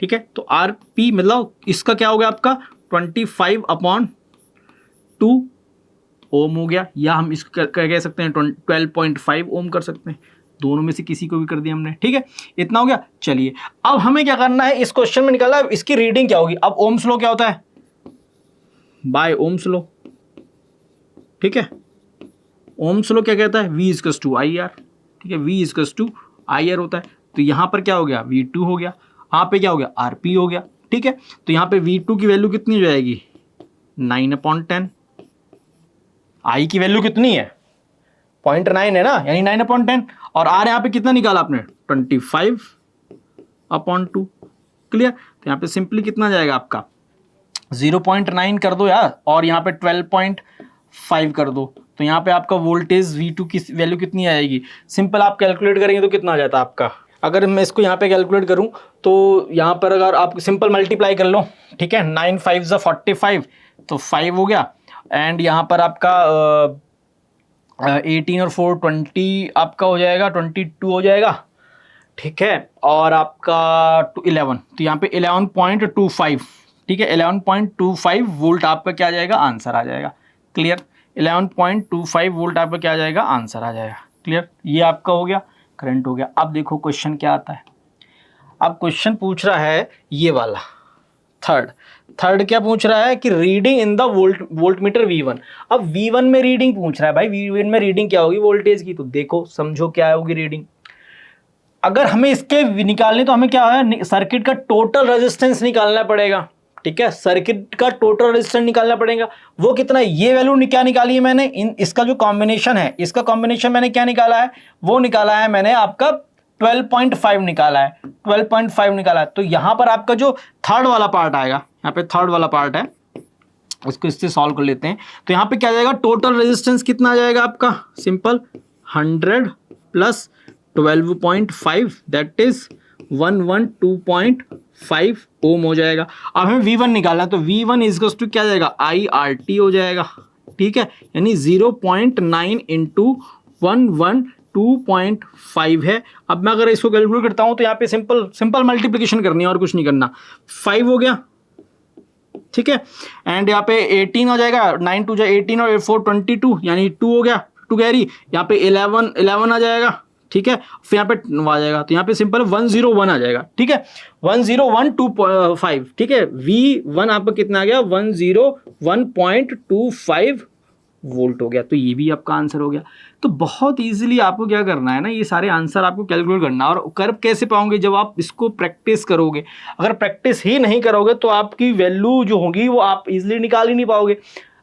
ठीक है। तो RP मतलब इसका क्या हो गया आपका 25/2 ओम हो गया, या हम इसको कह सकते हैं 12.5 ओम कर सकते हैं, दोनों में से किसी को भी कर दिया हमने, ठीक है, इतना हो गया। चलिए अब हमें क्या करना है, इस क्वेश्चन में निकाला इसकी रीडिंग क्या होगी। अब ओम्स लॉ क्या होता है, बाय ओम्स लॉ, ठीक है, ओम्स लॉ क्या कहता है, V equals to I R, ठीक है, V equals to I R होता है। तो यहाँ पर क्या हो गया, V2 हो गया, यहाँ पे क्या हो गया, RP हो गया, ठीक है। तो यहाँ पे V2 की वैल्यू कितनी हो जाएगी, 9/10, I की वैल्यू कितनी है, 0.9 है ना, यानी 9/10, और R यहाँ पे कितना निकाला आपने, 25/2, क्लियर। तो यहाँ पे सिंपली कितना जाएगा आपका, 0.9 कर दो यार, और यहाँ पे 12.5 कर दो, तो यहाँ पे आपका वोल्टेज V2 की वैल्यू कितनी आएगी, सिंपल आप कैलकुलेट करेंगे तो कितना आ जाता है आपका, अगर मैं इसको यहाँ पे कैलकुलेट करूँ तो यहाँ पर अगर आप सिंपल मल्टीप्लाई कर लो, ठीक है, 9 5 ज़ा 45, तो 5 हो गया, एंड यहाँ पर आपका 18 और 4 20 आपका हो जाएगा, 22 हो जाएगा, ठीक है, और आपका 11, तो यहाँ पे 11.25, ठीक है, 11.25 वोल्ट आपका क्या आ जाएगा, आंसर आ जाएगा, क्लियर। 11.25 वोल्ट आपका क्या आ जाएगा, आंसर आ जाएगा, क्लियर। ये आपका हो गया, करंट हो गया। अब देखो क्वेश्चन क्या आता है, अब क्वेश्चन पूछ रहा है ये वाला थर्ड क्या पूछ रहा है कि reading in the voltmeter V1। अब V1 में रीडिंग पूछ रहा है भाई, V1 में रीडिंग क्या होगी वोल्टेज की, तो देखो समझो क्या होगी रीडिंग। अगर हमें इसके निकालने तो हमें क्या है, सर्किट का टोटल रेजिस्टेंस निकालना पड़ेगा, ठीक है, सर्किट का टोटल रेजिस्टेंस निकालना पड़ेगा। वो कितना है, ये वैल्यू क्या निकाली है मैंने, इसका जो कॉम्बिनेशन है, इसका कॉम्बिनेशन मैंने क्या निकाला है, वो निकाला है मैंने आपका 12.5 निकाला है, 12.5 निकाला है। तो यहां पर आपका जो थर्ड वाला पार्ट आएगा, यहाँ पे थर्ड वाला पार्ट है, इसको इससे सॉल्व कर लेते हैं। तो यहाँ पे क्या जाएगा, टोटल रेजिस्टेंस कितना आ जाएगा आपका, सिंपल 100 प्लस 12.5 दैट इज 112.5 ओम हो जाएगा। अब हमें V1 निकालना है, तो V1 इज टू क्या जाएगा, IRT हो जाएगा, ठीक है, यानी 0.9 इंटू 112.5 है। अब मैं अगर इसको कैलकुलेट करता हूं तो यहाँ पे सिंपल मल्टीप्लिकेशन करनी है और कुछ नहीं करना, 5 हो गया, ठीक है, एंड यहाँ पे 18 हो जाएगा, 9 2 18 और 4 22, यानी 2 हो गया, 2 कैरी, यहाँ पे 11 आ जाएगा, ठीक है, फिर यहाँ पे आ जाएगा, तो यहाँ पे सिंपल 101 आ जाएगा, ठीक है, 101.25, ठीक है, V1 आपका कितना आ गया, 101.25 वोल्ट हो गया। तो ये भी आपका आंसर हो गया। तो बहुत इजीली आपको क्या करना है ना, ये सारे आंसर आपको कैलकुलेट करना है। और कर कैसे पाओगे, जब आप इसको प्रैक्टिस करोगे। अगर प्रैक्टिस ही नहीं करोगे तो आपकी वैल्यू जो होगी वो आप इजीली निकाल ही नहीं पाओगे।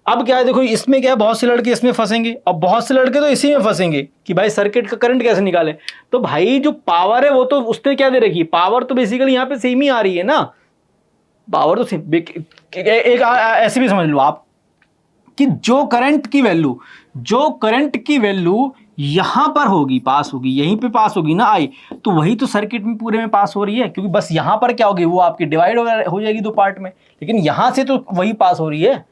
अब क्या है, देखो इसमें क्या है, बहुत से लड़के इसमें फंसेंगे और बहुत से लड़के तो इसी में फंसेंगे कि भाई सर्किट का करंट कैसे निकाले। तो भाई जो पावर है वो तो उसने क्या दे रखी है, पावर तो बेसिकली यहाँ पे सेम ही आ रही है ना, पावर तो एक ऐसे भी समझ लो आप कि जो करंट की वैल्यू यहां पर होगी, पास होगी, यहीं पे पास होगी ना आई, तो वही तो सर्किट में पूरे में पास हो रही है, क्योंकि बस यहां पर क्या होगी, वो आपकी डिवाइड हो जाएगी दो पार्ट में, लेकिन यहां से तो वही पास हो रही है,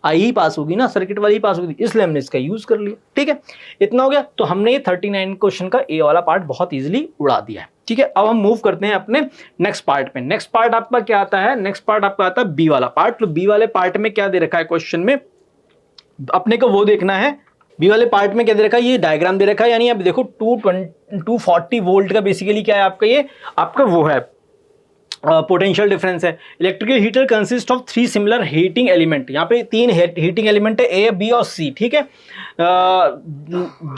आई ही पास होगी ना, सर्किट वाली ही पास होगी, इसलिए हमने इसका यूज कर लिया। ठीक है, इतना हो गया। तो हमने ये 39 क्वेश्चन का ए वाला पार्ट बहुत इजीली उड़ा दिया है। ठीक है, अब हम मूव करते हैं अपने नेक्स्ट पार्ट पे। नेक्स्ट पार्ट आपका क्या आता है, नेक्स्ट पार्ट आपका आता है बी वाला पार्ट। तो बी वाले पार्ट में क्या दे रखा है क्वेश्चन में, अपने को वो देखना है। बी वाले पार्ट में क्या दे रखा है, ये डायग्राम दे रखा है, यानी आप देखो 240 वोल्ट का बेसिकली क्या है आपका, ये आपका वो है पोटेंशियल डिफरेंस है। Electrical heater consist of 3 similar heating element. यहाँ पे 3 हीटिंग एलिमेंट है, ए, बी और सी। ठीक है,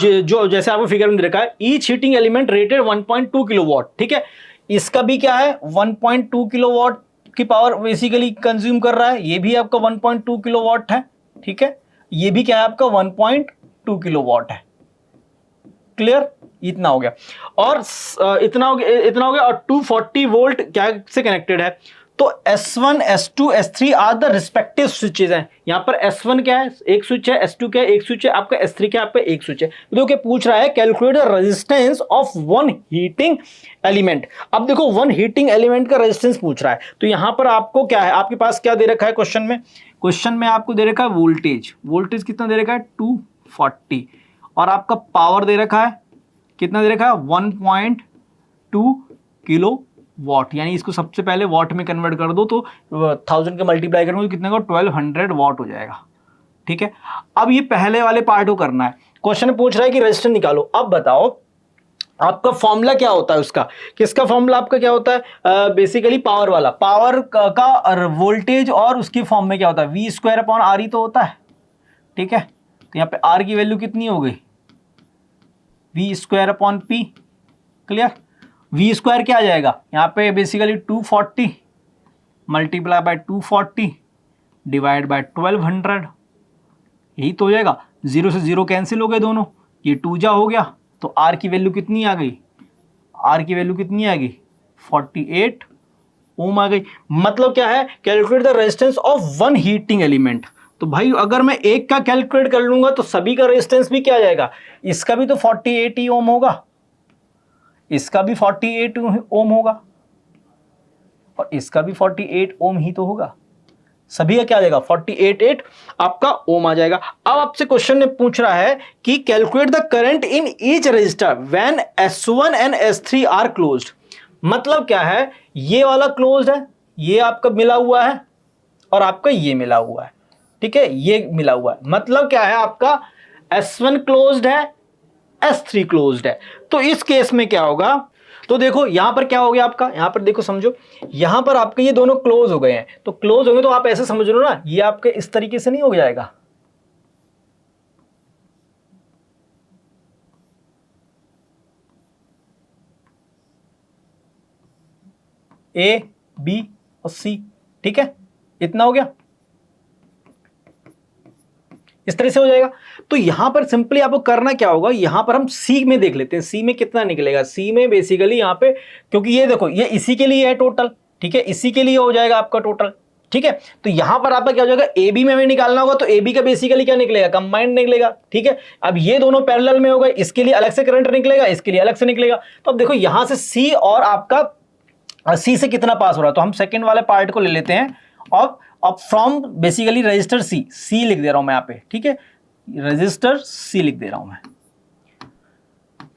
जो जैसे आपको फिगर में दे रखा है, each heating element rated 1.2 kilowatt. ठीक है, इसका भी क्या है, 1.2 किलोवाट की पावर बेसिकली कंज्यूम कर रहा है। ये भी आपका 1.2 किलोवाट है। ठीक है, ये भी क्या है आपका 1.2 किलोवाट है। क्लियर, इतना हो गया। और इतना हो गया और 240 वोल्ट क्या से कनेक्टेड है, तो S1, S2, S3 are the respective switches हैं। यहां पर S1 क्या है, एक स्विच है, S2 क्या है, एक स्विच है, आपका S3 क्या है, आपका एक स्विच है। तो क्या पूछ रहा है, calculate the resistance of one heating element. अब देखो वन हीटिंग एलिमेंट का रेजिस्टेंस पूछ रहा है, तो यहां पर आपको क्या है, आपके पास क्या दे रखा है क्वेश्चन में आपको दे रखा है वोल्टेज कितना दे रखा है 240, और आपका पावर दे रखा है कितना दे रखा है 1.2 किलो वॉट, यानी इसको सबसे पहले वॉट में कन्वर्ट कर दो, तो 1000 का मल्टीप्लाई करोगे तो कितने का 1200 वॉट हो जाएगा। ठीक है, अब ये पहले वाले पार्ट को करना है। क्वेश्चन में पूछ रहा है कि रेजिस्टेंस निकालो। अब बताओ आपका फॉर्मूला क्या होता है उसका, किसका फॉर्मूला आपका क्या होता है, बेसिकली पावर वाला, पावर का वोल्टेज और उसकी फॉर्म में क्या होता है, V² अपॉन RE तो होता है। ठीक है, तो यहाँ पे R की वैल्यू कितनी हो गई V square upon P. Clear? V square क्या आ जाएगा यहाँ पे basically 240 multiply by 240 divide by 1200, यही तो हो जाएगा। 0 से 0 कैंसिल हो गए दोनों, ये 2 जा हो गया, तो आर की वैल्यू कितनी आ गई, आर की वैल्यू कितनी आ गई 48 ओम आ गई। मतलब क्या है, calculate the resistance of one heating element. तो भाई अगर मैं एक का कैलकुलेट कर लूंगा तो सभी का रेजिस्टेंस भी क्या आ जाएगा, इसका भी तो 48 ही ओम होगा, इसका भी 48 ओम होगा, और इसका भी 48 ओम ही तो होगा। सभी का क्या आ जाएगा 48 आपका ओम आ जाएगा। अब आपसे क्वेश्चन ने पूछ रहा है कि calculate the current in each resistor when S1 and S3 are closed. मतलब क्या है, ये वाला क्लोज्ड है, ये आपका मिला हुआ है, और आपका ये मिला हुआ है, ठीक है, ये मिला हुआ है। मतलब क्या है, आपका S1 क्लोज्ड है, S3 क्लोज्ड है। तो इस केस में क्या होगा, तो देखो यहां पर क्या हो गया आपका, यहां पर देखो समझो, यहां पर आपके ये दोनों क्लोज हो गए हैं, तो क्लोज हो गए तो आप ऐसे समझ लो ना, ये आपके इस तरीके से नहीं हो जाएगा, ए बी और सी, ठीक है, इतना हो गया, इस तरह से हो जाएगा। तो यहां पर सिंपली आपको करना क्या होगा, यहां पर हम सी में देख लेते हैं, सी में कितना निकलेगा। सी में बेसिकली यहां पे, क्योंकि ये देखो ये इसी के लिए है टोटल, ठीक है, इसी के लिए हो जाएगा आपका टोटल, ठीक है। तो यहां पर आपका क्या हो जाएगा, ए बी में हमें निकालना होगा, तो ए बी का बेसिकली क्या निकलेगा, कंबाइंड निकलेगा, ठीक है। अब ये दोनों पैरेलल में हो गए, इसके लिए अलग से करंट निकलेगा, इसके लिए अलग से निकलेगा। तो अब देखो यहां से सी और आपका सी से कितना पास हो रहा है, तो हम सेकेंड वाले पार्ट को ले लेते हैं, और अब फ्रॉम बेसिकली रजिस्टर सी लिख दे रहा हूं मैं यहाँ पे, ठीक है, रजिस्टर सी लिख दे रहा हूं मैं,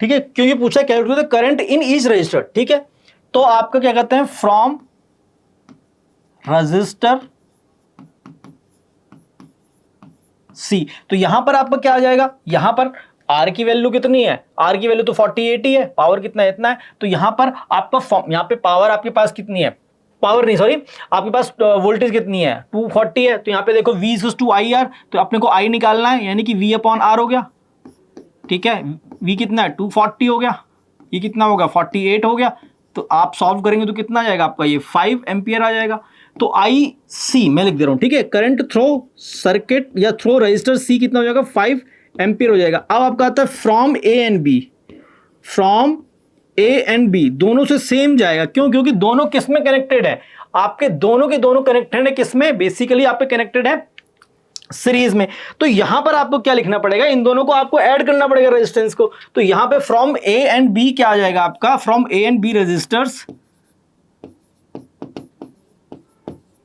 ठीक है, क्योंकि पूछा calculate the current in each register, ठीक है। तो आपका क्या कहते हैं, फ्रॉम रजिस्टर सी। तो यहां पर आपका क्या आ जाएगा, यहां पर आर की वैल्यू कितनी है, आर की वैल्यू तो 48 ही है, पावर कितना है, इतना है। तो यहां पर आपका यहां पे पावर आपके पास कितनी है, पावर नहीं सॉरी, आपके पास वोल्टेज कितनी है 240 है। तो यहां पे देखो V = IR, तो अपने को I निकालना है, यानी कि V अपॉन R हो गया, ठीक है। V कितना है 240 हो गया, ये कितना होगा 48 हो गया। तो आप सॉल्व करेंगे तो कितना आ जाएगा आपका, ये 5 एम्पियर आ जाएगा। तो IC मैं लिख दे रहा हूं, ठीक है, करंट थ्रो सर्किट या थ्रो रजिस्टर C कितना हो जाएगा 5 एम्पियर हो जाएगा। अब आपका आता है from A and B, from A and B दोनों से सेम जाएगा, क्यों, क्योंकि दोनों किस में कनेक्टेड है, आपके दोनों के दोनों कनेक्टेड है किस में, बेसिकली आपके कनेक्टेड है सीरीज में। तो यहां पर आपको क्या लिखना पड़ेगा, इन दोनों को आपको ऐड करना पड़ेगा रेजिस्टेंस को। तो यहां पे फ्रॉम ए एंड बी क्या आ जाएगा आपका, from A and B resistors,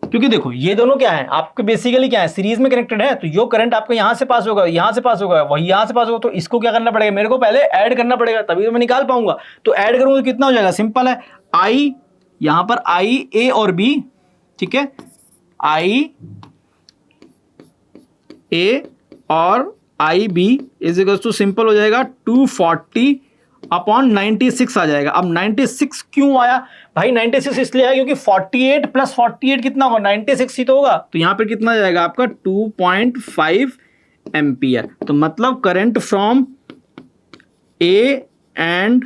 क्योंकि देखो ये दोनों क्या है आपके बेसिकली क्या है, सीरीज में कनेक्टेड है। तो जो करंट आपको यहां से पास होगा, यहां से पास होगा, वही यहां से पास होगा, तो इसको क्या करना पड़ेगा, मेरे को पहले ऐड करना पड़ेगा, तभी तो मैं निकाल पाऊंगा। तो ऐड करूंगा तो कितना हो जाएगा, सिंपल है, आई यहां पर आई ए और बी, ठीक है, आई ए और I B is equal to simple हो जाएगा 240 अपॉन 96 आ जाएगा। अब 96 क्यों आया भाई, 96 इसलिए आया क्योंकि 48 प्लस 48 कितना होगा 96 ही तो होगा। तो यहां पर कितना जाएगा आपका 2.5 एम्पियर। तो मतलब current from A and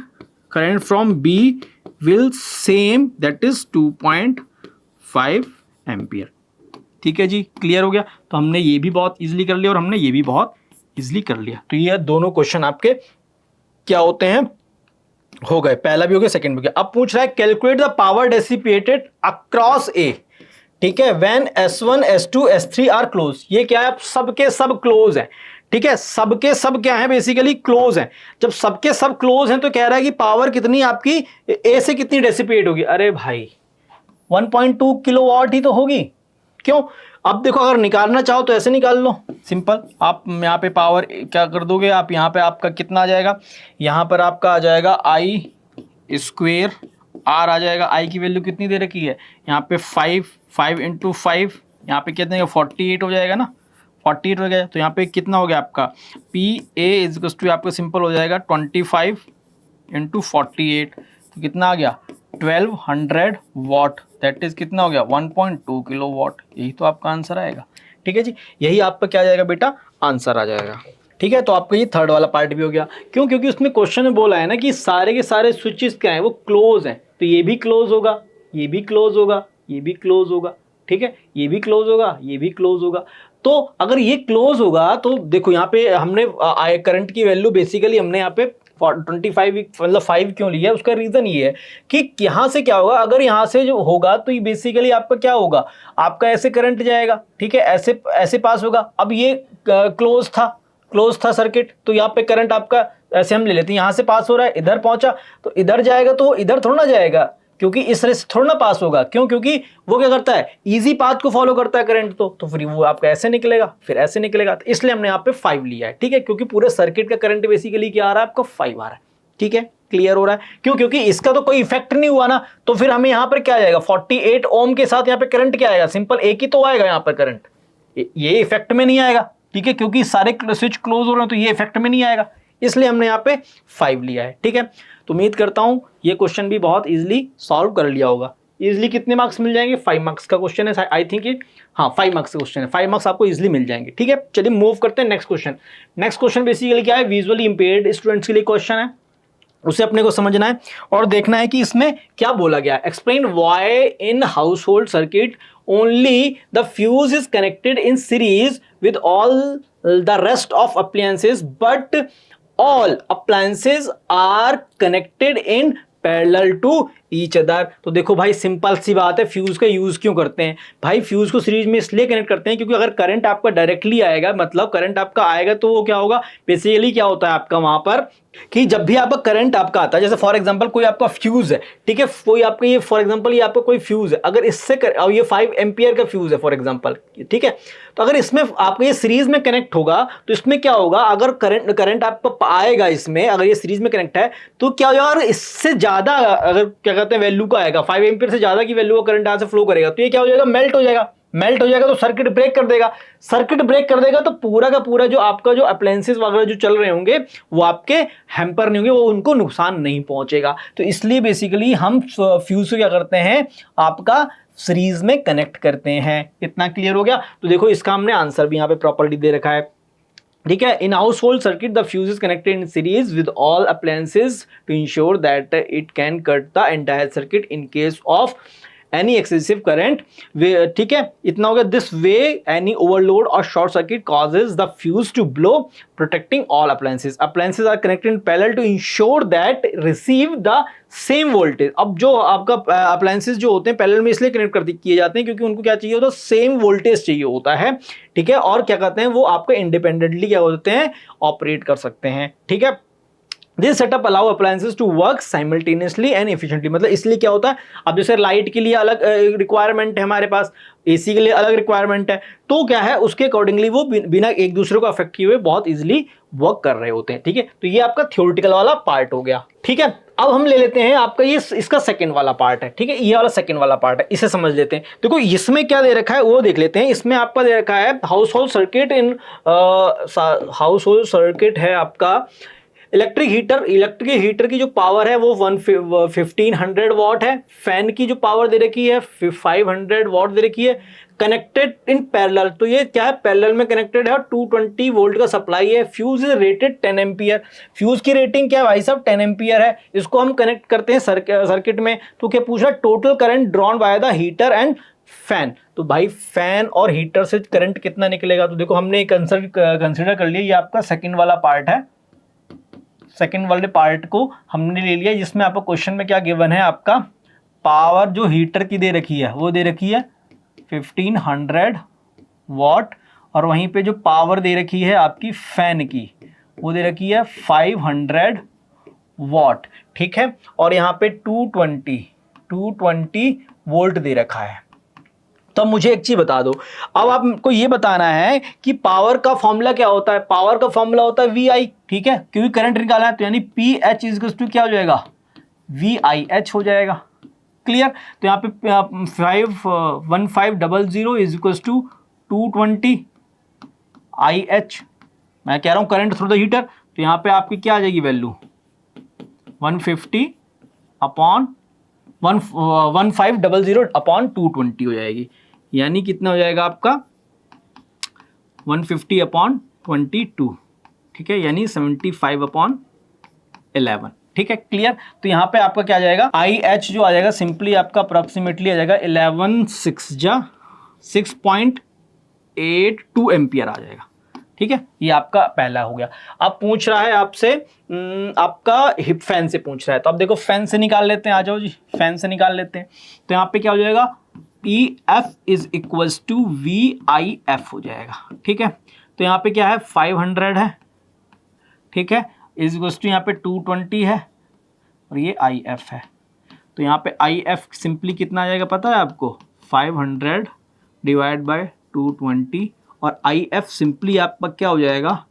current from B will same, that is 2.5 ampere. ठीक है जी, क्लियर हो गया। तो हमने ये भी बहुत इजीली कर लिया और हमने ये भी बहुत इजीली कर लिया। तो ये दोनों क्वेश्चन आपके क्या होते हैं, हो गए, पहला भी हो गया सेकंड भी हो गया। अब पूछ रहा है calculate the power dissipated across A, ठीक है, when S1 S2 S3 are close. ये क्या है, सबके सब क्लोज है, ठीक है, सबके सब क्या है बेसिकली क्लोज है। जब सबके सब क्लोज हैं तो कह रहा है कि पावर कितनी आपकी ए से कितनी डेसिपेट होगी। अरे भाई 1.2 किलोवाट ही तो होगी, क्यों। अब देखो अगर निकालना चाहो तो ऐसे निकाल लो, सिंपल। आप यहाँ पे पावर क्या कर दोगे आप, यहाँ पे आपका कितना आ जाएगा, यहाँ पर आपका आ जाएगा आई स्क्वेयर आर आ जाएगा। आई की वैल्यू कितनी दे रखी है यहाँ पे 5 इंटू 5, यहाँ पे कितने 48 हो जाएगा ना, 48 हो गया। तो यहाँ पे कितना हो गया आपका पी ए इज टू आपका सिंपल हो जाएगा 25 इंटू 48, तो कितना आ गया 1200 वॉट, दैट इज कितना हो गया 1.2 किलो वॉट। यही तो आपका आंसर आएगा, ठीक है जी, यही आपका क्या आ जाएगा बेटा आंसर आ जाएगा। ठीक है, तो आपका ये थर्ड वाला पार्ट भी हो गया। क्यों? क्योंकि उसमें क्वेश्चन में बोला है ना कि सारे के सारे स्विचेस क्या है, वो क्लोज हैं, तो ये भी क्लोज होगा, ये भी क्लोज होगा, ये भी क्लोज होगा, ठीक है, ये भी क्लोज होगा, ये भी क्लोज होगा। तो अगर ये क्लोज होगा तो देखो यहाँ पे हमने करंट की वैल्यू बेसिकली हमने यहाँ पे 25 मतलब 5 क्यों लिया है, उसका रीजन ये है कि यहाँ से क्या होगा, अगर यहाँ से जो होगा तो ये बेसिकली आपका क्या होगा, आपका ऐसे करंट जाएगा, ठीक है, ऐसे ऐसे पास होगा। अब ये क्लोज था सर्किट, तो यहाँ पे करंट आपका ऐसे हम ले लेते हैं, यहाँ से पास हो रहा है, इधर पहुंचा तो इधर जाएगा, तो इधर थोड़ा ना जाएगा, क्योंकि इस रेस थोड़ा ना पास होगा। क्यों? क्योंकि वो क्या करता है, इजी पाथ को फॉलो करता है करंट, तो फिर वो आपका ऐसे निकलेगा, फिर ऐसे निकलेगा, तो इसलिए हमने यहाँ पे 5 लिया है, ठीक है, क्योंकि पूरे सर्किट का करंट बेसिकली क्या आ रहा है, आपका 5 आ रहा है, ठीक है, क्लियर हो रहा है। क्यों? क्योंकि इसका तो कोई इफेक्ट नहीं हुआ ना, तो फिर हमें यहाँ पर क्या आएगा, 48 ओम के साथ यहाँ पे करंट क्या आएगा, सिंपल एक ही तो आएगा यहाँ पर करंट, ये इफेक्ट में नहीं आएगा, ठीक है, क्योंकि सारे स्विच क्लोज हो रहे हैं, तो ये इफेक्ट में नहीं आएगा, इसलिए हमने यहाँ पे 5 लिया है, ठीक है। तो उम्मीद करता हूं ये क्वेश्चन भी बहुत इजीली सॉल्व कर लिया होगा। इजीली कितने मार्क्स मिल जाएंगे, 5 मार्क्स का क्वेश्चन है, आई थिंक ये, हाँ 5 मार्क्स का क्वेश्चन है, 5 मार्क्स आपको इजीली मिल जाएंगे, ठीक है। चलिए मूव करते हैं next question. Next question basically क्या है, विजुअली इंपेयर्ड स्टूडेंट्स के लिए क्वेश्चन है, उसे अपने को समझना है और देखना है कि इसमें क्या बोला गया। Explain why in household circuit only the fuse is connected in series with all the rest of appliances but all appliances are connected in parallel to each other. तो देखो भाई सिंपल सी बात है, फ्यूज का use क्यों करते हैं भाई, फ्यूज को सीरीज में इसलिए कनेक्ट करते हैं क्योंकि अगर करंट आपका डायरेक्टली आएगा, मतलब करंट आपका आएगा, तो वो क्या होगा, बेसिकली क्या होता है आपका वहां पर कि जब भी आपका करंट आपका आता है, जैसे फॉर एग्जांपल कोई आपका फ्यूज है, ठीक है, कोई आपका ये फॉर एग्जांपल ये आपका कोई फ्यूज है, अगर इससे और ये 5 एम्पियर का फ्यूज है फॉर एग्जांपल, ठीक है, तो अगर इसमें आपका ये सीरीज में कनेक्ट होगा तो इसमें क्या होगा, अगर करंट आपका आएगा इसमें, अगर ये सीरीज में कनेक्ट है तो क्या होगा, अगर इससे ज्यादा अगर क्या कहते हैं वैल्यू का आएगा, 5 एम्पियर से ज्यादा की वैल्यू का करंट यहाँ से फ्लो करेगा, तो ये क्या हो जाएगा, मेल्ट हो जाएगा, तो सर्किट ब्रेक कर देगा, तो पूरा का पूरा जो आपका जो अप्लायंसेस वगैरह जो चल रहे होंगे वो आपके हैम्पर नहीं होंगे, वो उनको नुकसान नहीं पहुंचेगा। तो इसलिए बेसिकली हम फ्यूज को क्या करते हैं, आपका सीरीज में कनेक्ट करते हैं। इतना क्लियर हो गया। तो देखो इसका हमने आंसर भी यहाँ पे प्रॉपर्ली दे रखा है, ठीक है। In household circuit the fuse is connected in series with all appliances to ensure that it can cut the entire circuit in case of any excessive current, ठीक है, इतना हो गया। दिस वे एनी ओवरलोड और short circuit causes the fuse to blow protecting all appliances are connected in parallel to ensure that receive the same voltage. अब जो आपका appliances जो होते हैं पैरेलल में इसलिए कनेक्ट किए जाते हैं क्योंकि उनको क्या चाहिए होता है, सेम वोल्टेज चाहिए होता है, ठीक है, और क्या कहते हैं वो आपको इंडिपेंडेंटली क्या होते हैं, ऑपरेट कर सकते हैं, ठीक है। This setup allow appliances to work simultaneously and efficiently, मतलब इसलिए क्या होता है, अब जैसे लाइट के लिए अलग रिक्वायरमेंट है हमारे पास, एसी के लिए अलग रिक्वायरमेंट है, तो क्या है उसके अकॉर्डिंगली वो बिना एक दूसरे को अफेक्ट किए हुए बहुत इजीली वर्क कर रहे होते हैं, ठीक है। तो ये आपका थ्योरेटिकल वाला पार्ट हो गया, ठीक है। अब हम ले लेते हैं आपका ये इसका सेकंड वाला पार्ट है, ठीक है, ये वाला सेकंड वाला पार्ट है, इसे समझ लेते हैं। देखो इसमें क्या दे रखा है वो देख लेते हैं। इसमें आपका दे रखा है हाउस होल्ड सर्किट है आपका इलेक्ट्रिक हीटर की जो पावर है वो 1500 वॉट है, फैन की जो पावर दे रखी है 500 वॉट दे रखी है, कनेक्टेड इन पैरेलल, तो ये क्या है, पैरेलल में कनेक्टेड है और 220 वोल्ट का सप्लाई है। Fuse is rated 10 ampere, fuse की रेटिंग क्या है भाई साहब, 10 एम्पियर है। इसको हम कनेक्ट करते हैं सर्किट में, तो क्या पूछ रहा है, total current drawn by the heater and fan. तो भाई फैन और हीटर से करंट कितना निकलेगा, तो देखो हमने कंसिडर कर लिया, ये आपका सेकंड वाला पार्ट है, सेकंड वाले पार्ट को हमने ले लिया, जिसमें आपको क्वेश्चन में क्या गिवन है, आपका पावर जो हीटर की दे रखी है वो दे रखी है 1500 वॉट, और वहीं पे जो पावर दे रखी है आपकी फैन की वो दे रखी है 500 वॉट, ठीक है, और यहाँ पे 220 वोल्ट दे रखा है। तो मुझे एक चीज बता दो, अब आपको ये बताना है कि पावर का फॉर्मूला क्या होता है, पावर का फॉर्मूला होता है VI, ठीक है, क्योंकि करंट निकालना है, तो यानी PH इक्वल्स टू क्या हो जाएगा, VIH हो जाएगा, क्लियर। तो यहाँ पे 1500 इज इक्वल्स टू 220 IH, मैं कह रहा हूँ करंट थ्रू द हीटर, तो यहाँ पे आपकी क्या आ जाएगी वैल्यू 1500 अपॉन 220 हो जाएगी, यानी कितना हो जाएगा आपका 150 अपॉन 22, ठीक है, यानी 75/11, ठीक है, क्लियर। तो यहाँ पे आपका क्या आ जाएगा, IH जो आ जाएगा सिंपली आपका अप्रोक्सीमेटली आ जाएगा 6.82 एम्पियर आ जाएगा, ठीक है। ये आपका पहला हो गया। अब पूछ रहा है आपसे आपका हिप फैन से पूछ रहा है, तो अब देखो फैन से निकाल लेते हैं, आ जाओ जी, फैन से निकाल लेते हैं। तो यहाँ पे क्या हो जाएगा, PF is equals to VIF हो जाएगा, ठीक है। तो यहाँ पे क्या है 500 है, ठीक है, इज इक्वल्स टू यहाँ पे 220 है और ये IF है। तो यहाँ पे IF सिंपली कितना आ जाएगा पता है आपको, 500 डिवाइड बाय 220 और IF सिंपली आपका क्या हो जाएगा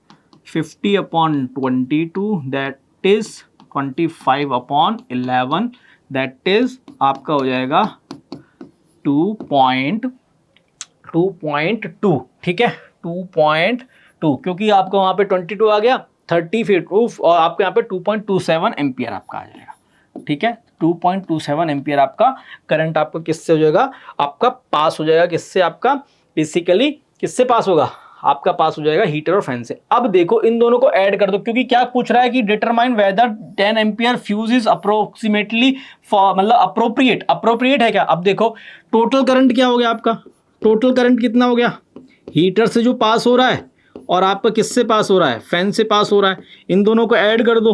50/22 दैट इज 25/11 दैट इज आपका हो जाएगा 2.2, ठीक है, 2.2, क्योंकि आपको वहाँ पे 22 आ गया 30 फीट रूफ और आपके यहाँ पे 2.27 एम्पियर आपका आ जाएगा, ठीक है। 2.27 एम्पियर आपका करंट आपका किससे हो जाएगा, आपका पास हो जाएगा किससे, आपका बेसिकली किससे पास होगा, आपका पास हो जाएगा हीटर और फैन से। अब देखो इन दोनों को ऐड कर दो, क्योंकि क्या पूछ रहा है कि determine whether 10 ampere fuse is approximately मतलब अप्रोप्रिएट है क्या। अब देखो टोटल करंट क्या हो गया आपका, टोटल करंट कितना हो गया, हीटर से जो पास हो रहा है और आपका किससे पास हो रहा है, फैन से पास हो रहा है, इन दोनों को ऐड कर दो,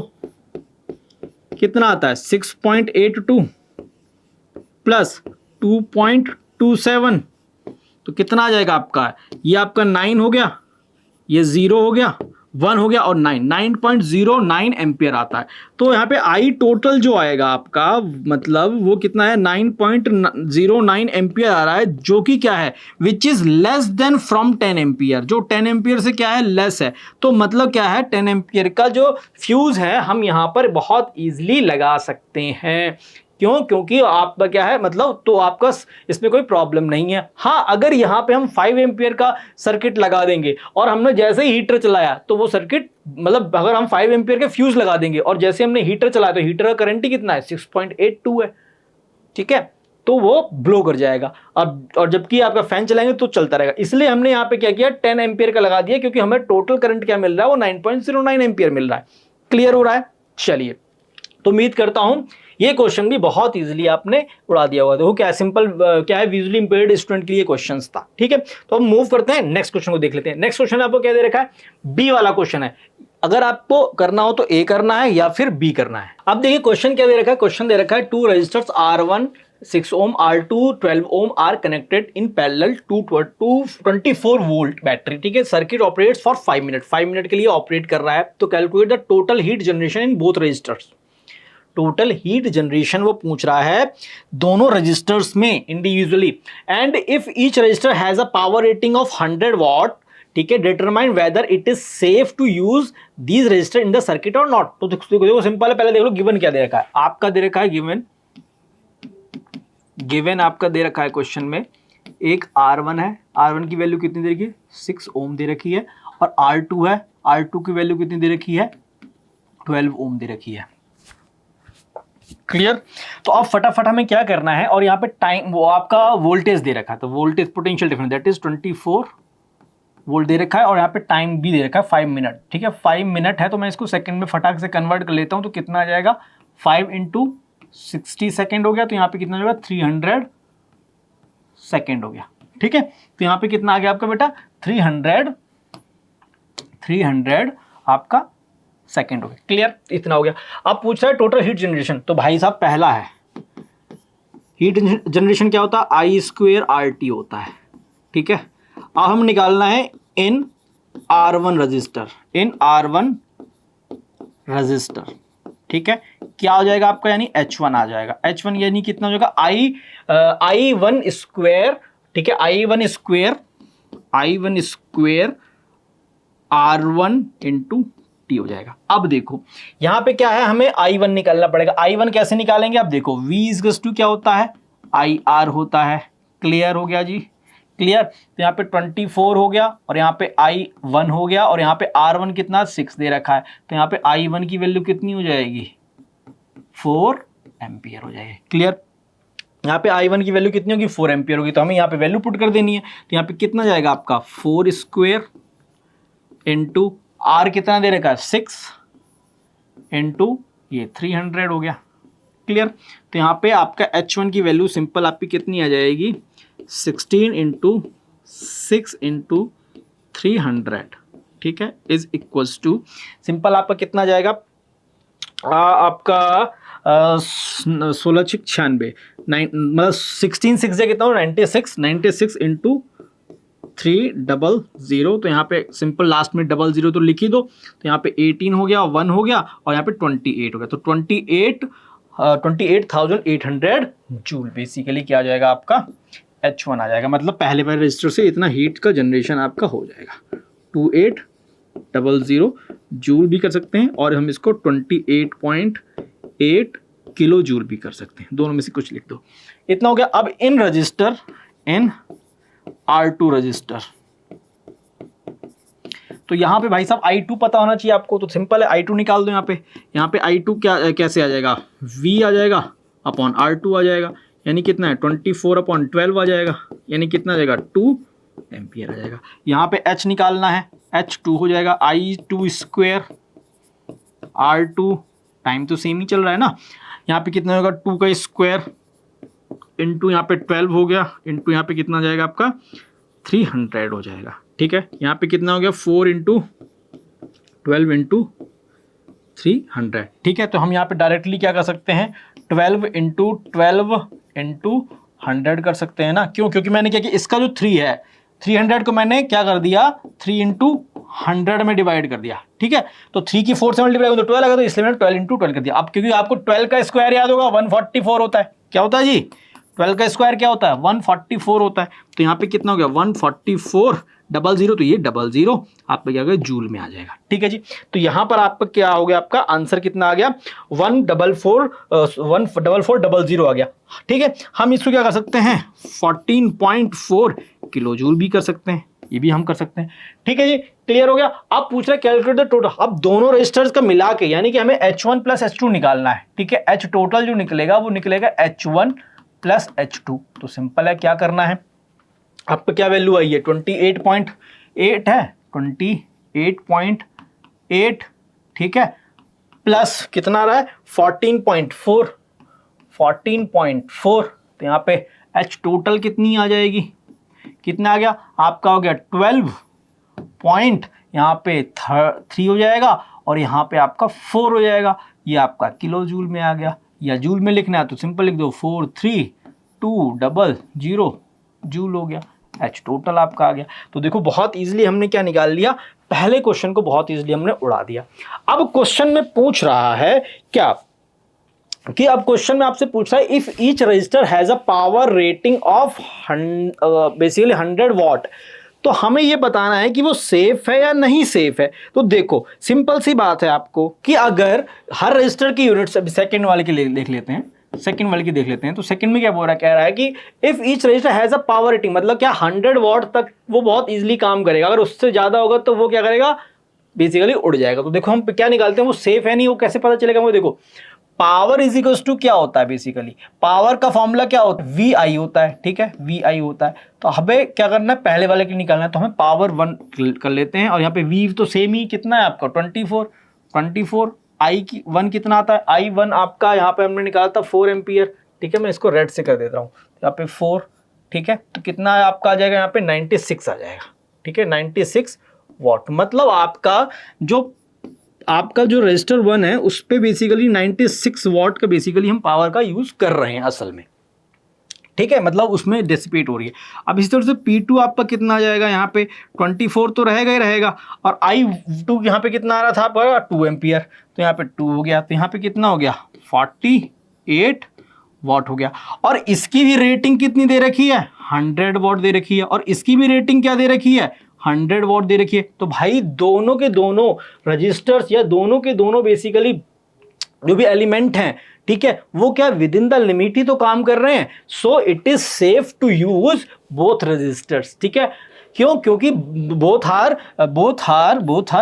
कितना आता है 6.82 प्लस 2.27, तो कितना आ जाएगा आपका, ये आपका 9 हो गया, ये 0 हो गया, 1 हो गया और 9.09 एम्पियर आता है। तो यहाँ पे आई टोटल जो आएगा आपका मतलब वो कितना है 9.09 एम्पियर आ रहा है, जो कि क्या है which is less than from 10 ampere, जो 10 एम्पियर से क्या है लेस है। तो मतलब क्या है 10 एम्पियर का जो फ्यूज है हम यहाँ पर बहुत ईजिली लगा सकते हैं, क्यों, क्योंकि आपका क्या है मतलब तो आपका इसमें कोई प्रॉब्लम नहीं है। हाँ अगर यहाँ पे हम 5 एम्पियर का सर्किट लगा देंगे और हमने जैसे ही हीटर चलाया तो वो सर्किट मतलब अगर हम 5 एम्पियर के फ्यूज लगा देंगे और जैसे हमने हीटर चलाया तो हीटर का करंट ही कितना है 6.82 है, ठीक है, तो वो ब्लो कर जाएगा। और जबकि आपका फैन चलाएंगे तो चलता रहेगा। इसलिए हमने यहाँ पे क्या किया 10 एम्पियर का लगा दिया, क्योंकि हमें टोटल करंट क्या मिल रहा है वो 9.09 एम्पियर मिल रहा है। क्लियर हो रहा है, चलिए तो उम्मीद करता हूं ये क्वेश्चन भी बहुत इजीली आपने उड़ा दिया होगा। देखो क्या सिंपल क्या है, विजुअली इंपेयर्ड स्टूडेंट के लिए क्वेश्चंस था, ठीक है। तो हम मूव करते हैं नेक्स्ट क्वेश्चन को देख लेते हैं। नेक्स्ट क्वेश्चन आपको क्या दे रखा है, बी वाला क्वेश्चन है। अगर आपको करना हो तो ए करना है या फिर बी करना है। अब देखिए क्वेश्चन क्या दे रखा है, क्वेश्चन दे रखा है 2 resistors R1 6 ohm R2 12 ohm are connected in parallel to 24 volt battery, ठीक है। Circuit operates for 5 minute, 5 minute के लिए ऑपरेट कर रहा है। तो calculate the total heat generation in both resistors. Total heat generation वो पूछ रहा है दोनों रजिस्टर्स में individually, and if each resistor has a power rating of 100 watt, ठीक है, determine whether it is safe to use these resistor in the circuit और not. तो देखो सिंपल है, पहले देख लो गिवन क्या दे रखा है, आपका दे रखा है गिवन आपका दे रखा है क्वेश्चन में एक R1 है, R1 की वैल्यू कितनी दे रखी है 6 ओम दे रखी है, और R2 है, R2 की वैल्यू कितनी दे रखी है 12 ओम दे रखी है। क्लियर। तो अब फटाफट हमें क्या करना है, और यहाँ पे टाइम वो आपका वोल्टेज दे रखा है, तो voltage potential difference that is 24 volt दे रखा है, और यहाँ पे टाइम भी दे रखा है 5 मिनट, ठीक है। 5 मिनट है तो मैं इसको सेकंड में फटाक से कन्वर्ट कर लेता हूँ, तो कितना आ जाएगा 5 × 60 सेकेंड हो गया, तो यहाँ पे कितना हो जाएगा 300 सेकेंड हो गया, ठीक है। तो यहाँ पे कितना आ गया आपका बेटा 300 आपका सेकेंड हो गया। क्लियर, इतना हो गया। अब पूछ रहा है टोटल हीट जनरेशन, तो भाई साहब पहला है हीट जनरेशन क्या होता है I² RT होता है, ठीक है। अब हम निकालना है इन R1 रजिस्टर, ठीक है। क्या हो जाएगा आपका, यानी H1 आ जाएगा। H1 यानी कितना हो जाएगा I1², ठीक है, I1² R1 × T हो जाएगा। अब देखो यहां पे क्या है, हमें I1 निकालना पड़ेगा। I1 कैसे निकालेंगे, अब देखो V क्या होता है IR होता है। क्लियर हो गया जी, क्लियर। तो यहाँ पे 24 हो गया, और यहाँ पे I1 हो गया, और यहाँ पे R1 कितना 6 दे रखा है, तो यहाँ पे I1 की वैल्यू कितनी हो जाएगी 4 एम्पियर हो जाएगी। क्लियर। यहाँ पे I1 की वैल्यू कितनी होगी 4 एम्पियर होगी, तो हमें यहाँ पे वैल्यू पुट कर देनी है। तो यहाँ पे कितना जाएगा आपका 4² × आर कितना दे रखा है 6 इंटू ये 300 हो गया। क्लियर। तो यहाँ पे आपका H1 की वैल्यू सिंपल आपकी कितनी आ जाएगी 16 इंटू 6 इंटू 300, ठीक है, इज इक्वल्स टू सिंपल आपका कितना जाएगा आपका 1696 मतलब 16 6 से कितना हो 96 इंटू 300। तो यहाँ पे सिंपल लास्ट में 00 तो लिख ही दो। तो यहाँ पे 18 हो गया, 1 हो गया और यहाँ पे 28 हो गया। तो 28,800 जूल बेसिकली क्या आ जाएगा आपका H1 आ जाएगा। मतलब पहले रजिस्टर से इतना हीट का जनरेशन आपका हो जाएगा। 2800 जूल भी कर सकते हैं और हम इसको 28.8 किलो जूल भी कर सकते हैं, दोनों में से कुछ लिख दो। इतना हो गया। अब in register in R2 register, तो यहाँ पे भाई साहब I2 पता होना चाहिए आपको, तो सिंपल है I2 निकाल दो। यहाँ पे I2 क्या कैसे आ जाएगा V आ जाएगा अपॉन R2 आ जाएगा, यानी कितना है 24/12 आ जाएगा, यानी कितना आ जाएगा 2 एम्पियर आ जाएगा। यहाँ पे H निकालना है, H2 हो जाएगा I2 स्क्वायर R2, टाइम तो सेम ही चल रहा है ना। यहाँ पे कितना होगा 2 का स्क्वायर इंटू यहाँ पे 12 हो गया, इंटू यहाँ पे कितना जाएगा आपका 300 हो जाएगा। ठीक है, यहाँ पे कितना हो गया 4 इंटू 12 इंटू 300। ठीक है, तो हम यहाँ पे डायरेक्टली क्या कर सकते हैं 12 इंटू 100 कर सकते हैं ना। क्यों? क्योंकि मैंने क्या किया, इसका जो 3 है 300 को मैंने क्या कर दिया 3 इंटू 100 में डिवाइड कर दिया। ठीक है, तो 3 की 4 से मल्टीप्लाई तो 12 आ गया, तो इसलिए मैंने 12 इंटू 12 कर दिया। अब क्योंकि आपको 12 का स्क्वायर याद होगा 144 होता है। क्या होता है जी 12 का स्क्वायर क्या होता है 144 होता है। तो यहाँ पे कितना हो गया 144 00, तो ये 00 आपका क्या हो गया जूल में आ जाएगा। ठीक है जी, तो यहाँ पर आपका क्या हो गया, आपका आंसर कितना आ गया 14400 आ गया। ठीक है, हम इसको क्या कर सकते हैं 14.4 किलो जूल भी कर सकते हैं, ये भी हम कर सकते हैं। ठीक है जी, क्लियर हो गया। अब पूछ रहे कैलकुलेट द टोटल। अब दोनों रजिस्टर्स का मिला के यानी कि हमें H1 प्लस H2 निकालना है। ठीक है, H टोटल जो निकलेगा वो निकलेगा H1 प्लस H2। तो सिंपल है, क्या करना है, आपको क्या वैल्यू आई है 28.8 है 28.8। ठीक है, प्लस कितना आ रहा है 14.4। तो यहाँ पे H टोटल कितनी आ जाएगी, कितना आ गया आपका हो गया 12 पॉइंट, यहाँ पे 3 हो जाएगा और यहाँ पे आपका 4 हो जाएगा। ये आपका किलो जूल में आ गया, या जूल में लिखना है तो सिंपल लिख दो 43200 जूल हो गया। H टोटल आपका आ गया। तो देखो बहुत इजीली हमने क्या निकाल लिया, पहले क्वेश्चन को बहुत इजीली हमने उड़ा दिया। अब क्वेश्चन में पूछ रहा है क्या कि अब क्वेश्चन में आपसे पूछ रहा है if each resistor has a power rating of basically 100 what, तो हमें ये बताना है कि वो सेफ है या नहीं सेफ है। तो देखो सिंपल सी बात है आपको कि अगर हर रजिस्टर की यूनिट्स, अभी सेकंड वाले के लिए देख लेते हैं, सेकंड वाले की देख लेते हैं। तो सेकंड में क्या बोल रहा है, कह रहा है कि if each resistor has a power rating, मतलब क्या 100 वॉट तक वो बहुत इजीली काम करेगा, अगर उससे ज्यादा होगा तो वो क्या करेगा बेसिकली उड़ जाएगा। तो देखो हम क्या निकालते हैं, वो सेफ है नहीं, वो कैसे पता चलेगा। वो देखो पावर इज इक्वल्स टू क्या होता है, बेसिकली पावर का फॉर्मूला क्या होता है VI होता है। ठीक है, VI होता है। तो हमें क्या करना है, पहले वाले के निकालना है, तो हमें पावर 1 कर लेते हैं और यहाँ पे V तो सेम ही कितना है आपका 24 I की 1 कितना आता है I1 आपका यहाँ पे हमने निकाला था 4 एम्पियर। ठीक है, मैं इसको रेड से कर देता हूँ, यहाँ पे 4। ठीक है, तो कितना आपका आ जाएगा यहाँ पे 96 आ जाएगा। ठीक है, 96 वॉट, मतलब आपका जो रजिस्टर 1 है उस पे बेसिकली 96 वॉट का बेसिकली हम पावर का यूज कर रहे हैं असल में। ठीक है, मतलब उसमें डिसिपेट हो रही है। अब इसी तरह से P2 आपका कितना आ जाएगा, यहाँ पे 24 तो रहेगा ही रहेगा, और I2 यहाँ पे कितना आ रहा था आपका 2 एम्पियर, तो यहाँ पे 2 हो गया, तो यहाँ पे कितना हो गया 48 वॉट हो गया। और इसकी भी रेटिंग कितनी दे रखी है 100 वॉट दे रखी है, और इसकी भी रेटिंग क्या दे रखी है 100 वॉट दे रखी है। तो भाई दोनों के दोनों रजिस्टर्स या दोनों के दोनों बेसिकली जो भी एलिमेंट हैं, ठीक है, वो क्या विद इन द लिमिट ही तो काम कर रहे हैं। So it is safe to use both resistors. ठीक है, क्यों? क्योंकि both are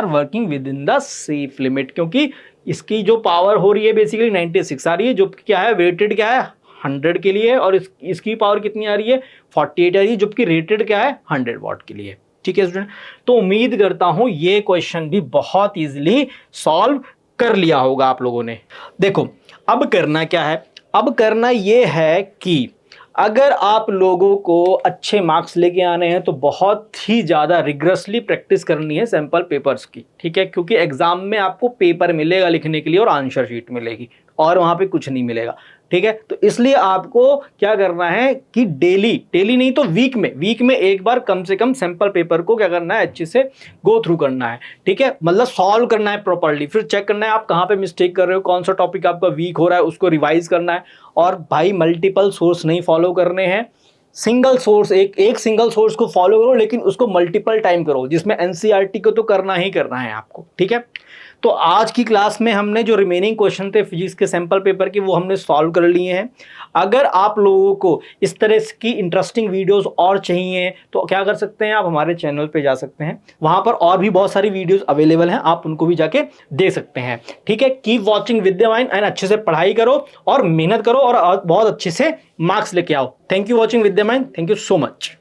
working within the safe limit, क्योंकि इसकी जो पावर हो रही है बेसिकली 96 आ रही है, जो क्या है वेटेड क्या है 100 के लिए, और इसकी पावर कितनी आ रही है 48 आ रही है, जबकि रेटेड क्या है 100 वॉट के लिए। ठीक ठीक है स्टूडेंट, तो उम्मीद करता हूं ये क्वेश्चन भी बहुत इजीली सॉल्व कर लिया होगा आप लोगों ने। देखो अब करना क्या है, अब करना ये है कि अगर आप लोगों को अच्छे मार्क्स लेके आने हैं तो बहुत ही ज़्यादा रिग्रेसली प्रैक्टिस करनी है सैंपल पेपर्स की, ठीक है, क्योंकि एग्जाम में आपको पेपर मिलेगा लिखने के लिए और आंसर शीट मिलेगी और वहाँ पे कुछ नहीं मिलेगा, ठीक है। तो इसलिए आपको क्या करना है कि डेली नहीं तो वीक में एक बार कम से कम सैंपल पेपर को क्या करना है, अच्छे से गो थ्रू करना है, ठीक है, मतलब सॉल्व करना है प्रॉपर्ली, फिर चेक करना है आप कहाँ पे मिस्टेक कर रहे हो, कौन सा टॉपिक आपका वीक हो रहा है उसको रिवाइज करना है। और भाई मल्टीपल सोर्स नहीं फॉलो करने हैं, सिंगल सोर्स, एक सिंगल सोर्स को फॉलो करो लेकिन उसको मल्टीपल टाइम करो, जिसमें एनसीईआरटी को तो करना ही करना है आपको, ठीक है। तो आज की क्लास में हमने जो रिमेनिंग क्वेश्चन थे फिजिक्स के सैंपल पेपर के वो हमने सॉल्व कर लिए हैं। अगर आप लोगों को इस तरह की इंटरेस्टिंग वीडियोस और चाहिए तो क्या कर सकते हैं, आप हमारे चैनल पे जा सकते हैं, वहां पर और भी बहुत सारी वीडियोस अवेलेबल हैं, आप उनको भी जाके देख सकते हैं, ठीक है। Keep watching Vidya mind and अच्छे से पढ़ाई करो और मेहनत करो और बहुत अच्छे से मार्क्स लेके आओ। Thank you watching Vidya mind, thank you so much.